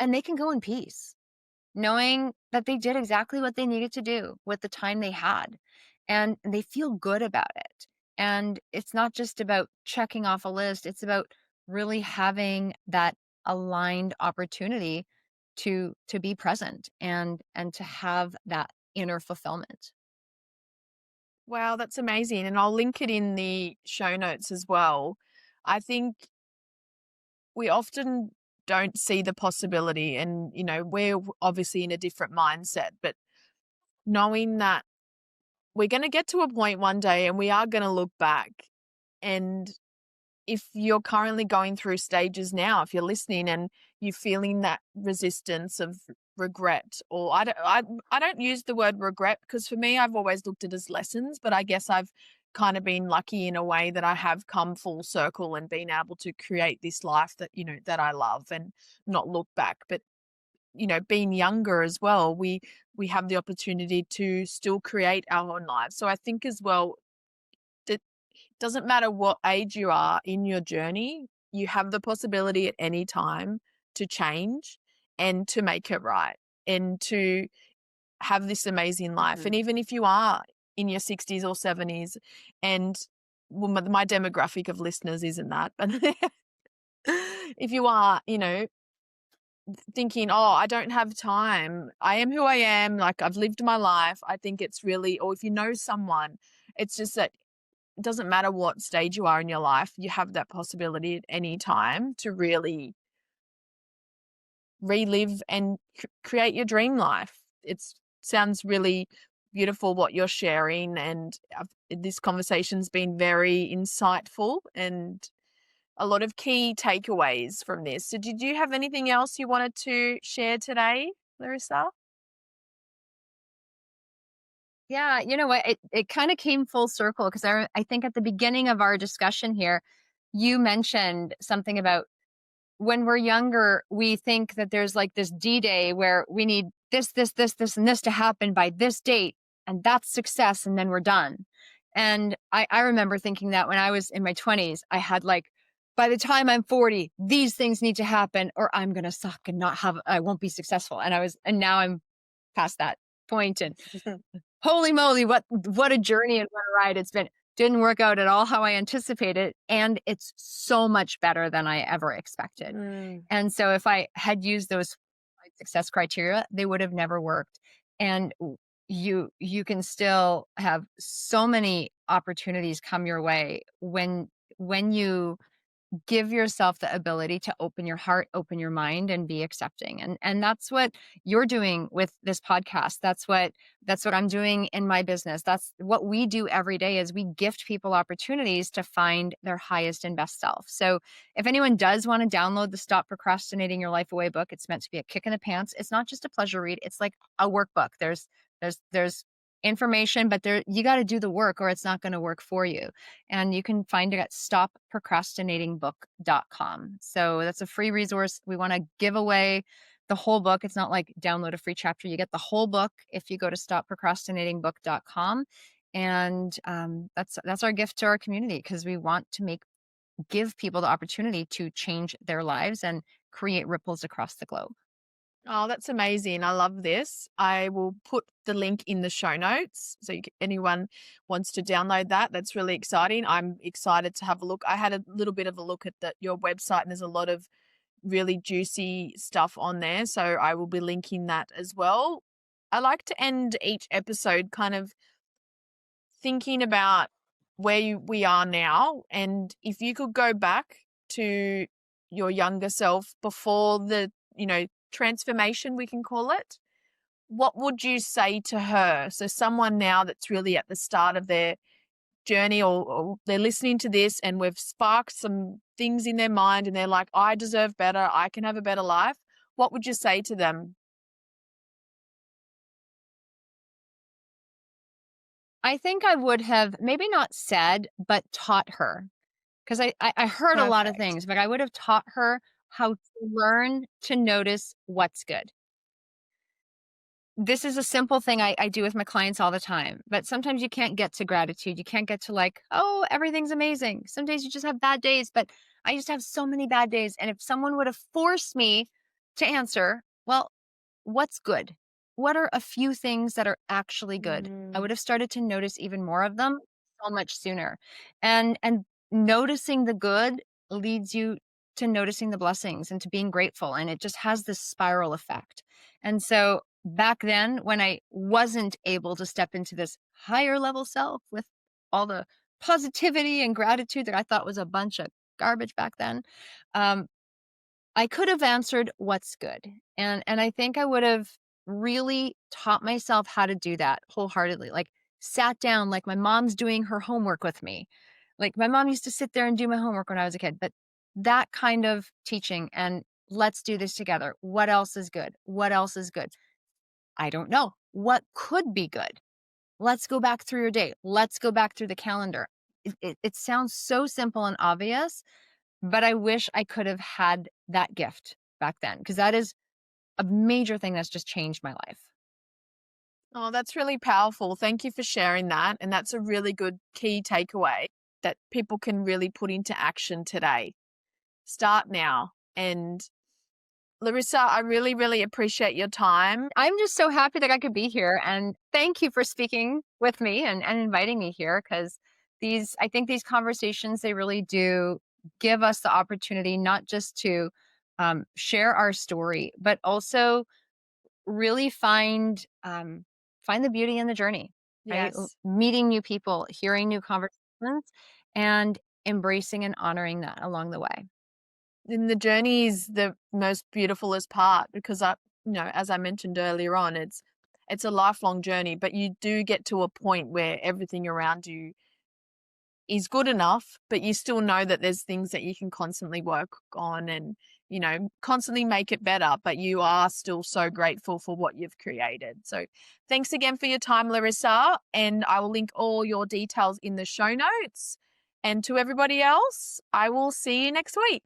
And they can go in peace, knowing that they did exactly what they needed to do with the time they had. And they feel good about it. And it's not just about checking off a list, it's about really having that aligned opportunity to be present and to have that inner fulfillment. Wow, that's amazing. And I'll link it in the show notes as well. I think we often don't see the possibility, and, we're obviously in a different mindset, but knowing that we're going to get to a point one day and we are going to look back. And if you're currently going through stages now, if you're listening and you're feeling that resistance of regret, or I don't use the word regret, because for me, I've always looked at it as lessons, but I guess I've kind of been lucky in a way that I have come full circle and been able to create this life that, that I love and not look back. But, being younger as well, we have the opportunity to still create our own lives. So I think as well, doesn't matter what age you are in your journey, you have the possibility at any time to change and to make it right and to have this amazing life. Mhm. And even if you are in your 60s or 70s, and well, my demographic of listeners isn't that, but if you are, thinking, oh, I don't have time, I am who I am, like I've lived my life, I think it's really, or if you know someone, it's just that it doesn't matter what stage you are in your life, you have that possibility at any time to really relive and create your dream life. It sounds really beautiful what you're sharing, and this conversation's been very insightful and a lot of key takeaways from this. So did you have anything else you wanted to share today, Larisa? Yeah, you know what? It kind of came full circle because I think at the beginning of our discussion here, you mentioned something about when we're younger, we think that there's like this D-Day where we need this, and this to happen by this date, and that's success, and then we're done. And I remember thinking that when I was in my 20s, I had like, by the time I'm 40, these things need to happen, or I'm gonna suck and I won't be successful. And now I'm past that point, and holy moly, what a journey and what a ride it's been. Didn't work out at all how I anticipated, and it's so much better than I ever expected. Mm. And so if I had used those success criteria, they would have never worked. And you can still have so many opportunities come your way when you give yourself the ability to open your heart, open your mind, and be accepting. And that's what you're doing with this podcast. That's what I'm doing in my business. That's what we do every day is we gift people opportunities to find their highest and best self. So if anyone does want to download the Stop Procrastinating Your Life Away book, it's meant to be a kick in the pants. It's not just a pleasure read. It's like a workbook. There's information, but you got to do the work or it's not going to work for you. And you can find it at stopprocrastinatingbook.com. So that's a free resource. We want to give away the whole book. It's not like download a free chapter. You get the whole book if you go to stopprocrastinatingbook.com. And that's our gift to our community because we want to give people the opportunity to change their lives and create ripples across the globe. Oh, that's amazing. I love this. I will put the link in the show notes. So anyone wants to download that, that's really exciting. I'm excited to have a look. I had a little bit of a look at your website and there's a lot of really juicy stuff on there. So I will be linking that as well. I like to end each episode kind of thinking about where we are now. And if you could go back to your younger self before the, transformation, we can call it, what would you say to her? So someone now that's really at the start of their journey or they're listening to this and we've sparked some things in their mind and they're like, I deserve better. I can have a better life. What would you say to them? I think I would have maybe not said, but taught her because I heard a lot of Perfect. things, but I would have taught her how to learn to notice what's good. This is a simple thing I do with my clients all the time, but sometimes you can't get to gratitude. You can't get to like, oh, everything's amazing. Some days you just have bad days, but I used to have so many bad days. And if someone would have forced me to answer, well, what's good? What are a few things that are actually good? I Mm. would have started to notice even more of them so much sooner. And noticing the good leads you to noticing the blessings and to being grateful. And it just has this spiral effect. And so back then, when I wasn't able to step into this higher level self with all the positivity and gratitude that I thought was a bunch of garbage back then, um, I could have answered what's good. And I think I would have really taught myself how to do that wholeheartedly. Like sat down like my mom's doing her homework with me. Like my mom used to sit there and do my homework when I was a kid, but that kind of teaching and let's do this together. What else is good? What else is good? I don't know. What could be good? Let's go back through your day. Let's go back through the calendar. It sounds so simple and obvious, but I wish I could have had that gift back then because that is a major thing that's just changed my life. Oh, that's really powerful. Thank you for sharing that. And that's a really good key takeaway that people can really put into action today. Start now. And Larisa, I really, really appreciate your time. I'm just so happy that I could be here. And thank you for speaking with me and inviting me here because I think these conversations, they really do give us the opportunity not just to share our story, but also really find the beauty in the journey, right? Yes. Meeting new people, hearing new conversations, and embracing and honoring that along the way. And the journey is the most beautifulest part because as I mentioned earlier on, it's a lifelong journey, but you do get to a point where everything around you is good enough, but you still know that there's things that you can constantly work on and, you know, constantly make it better, but you are still so grateful for what you've created. So thanks again for your time, Larisa, and I will link all your details in the show notes. And to everybody else, I will see you next week.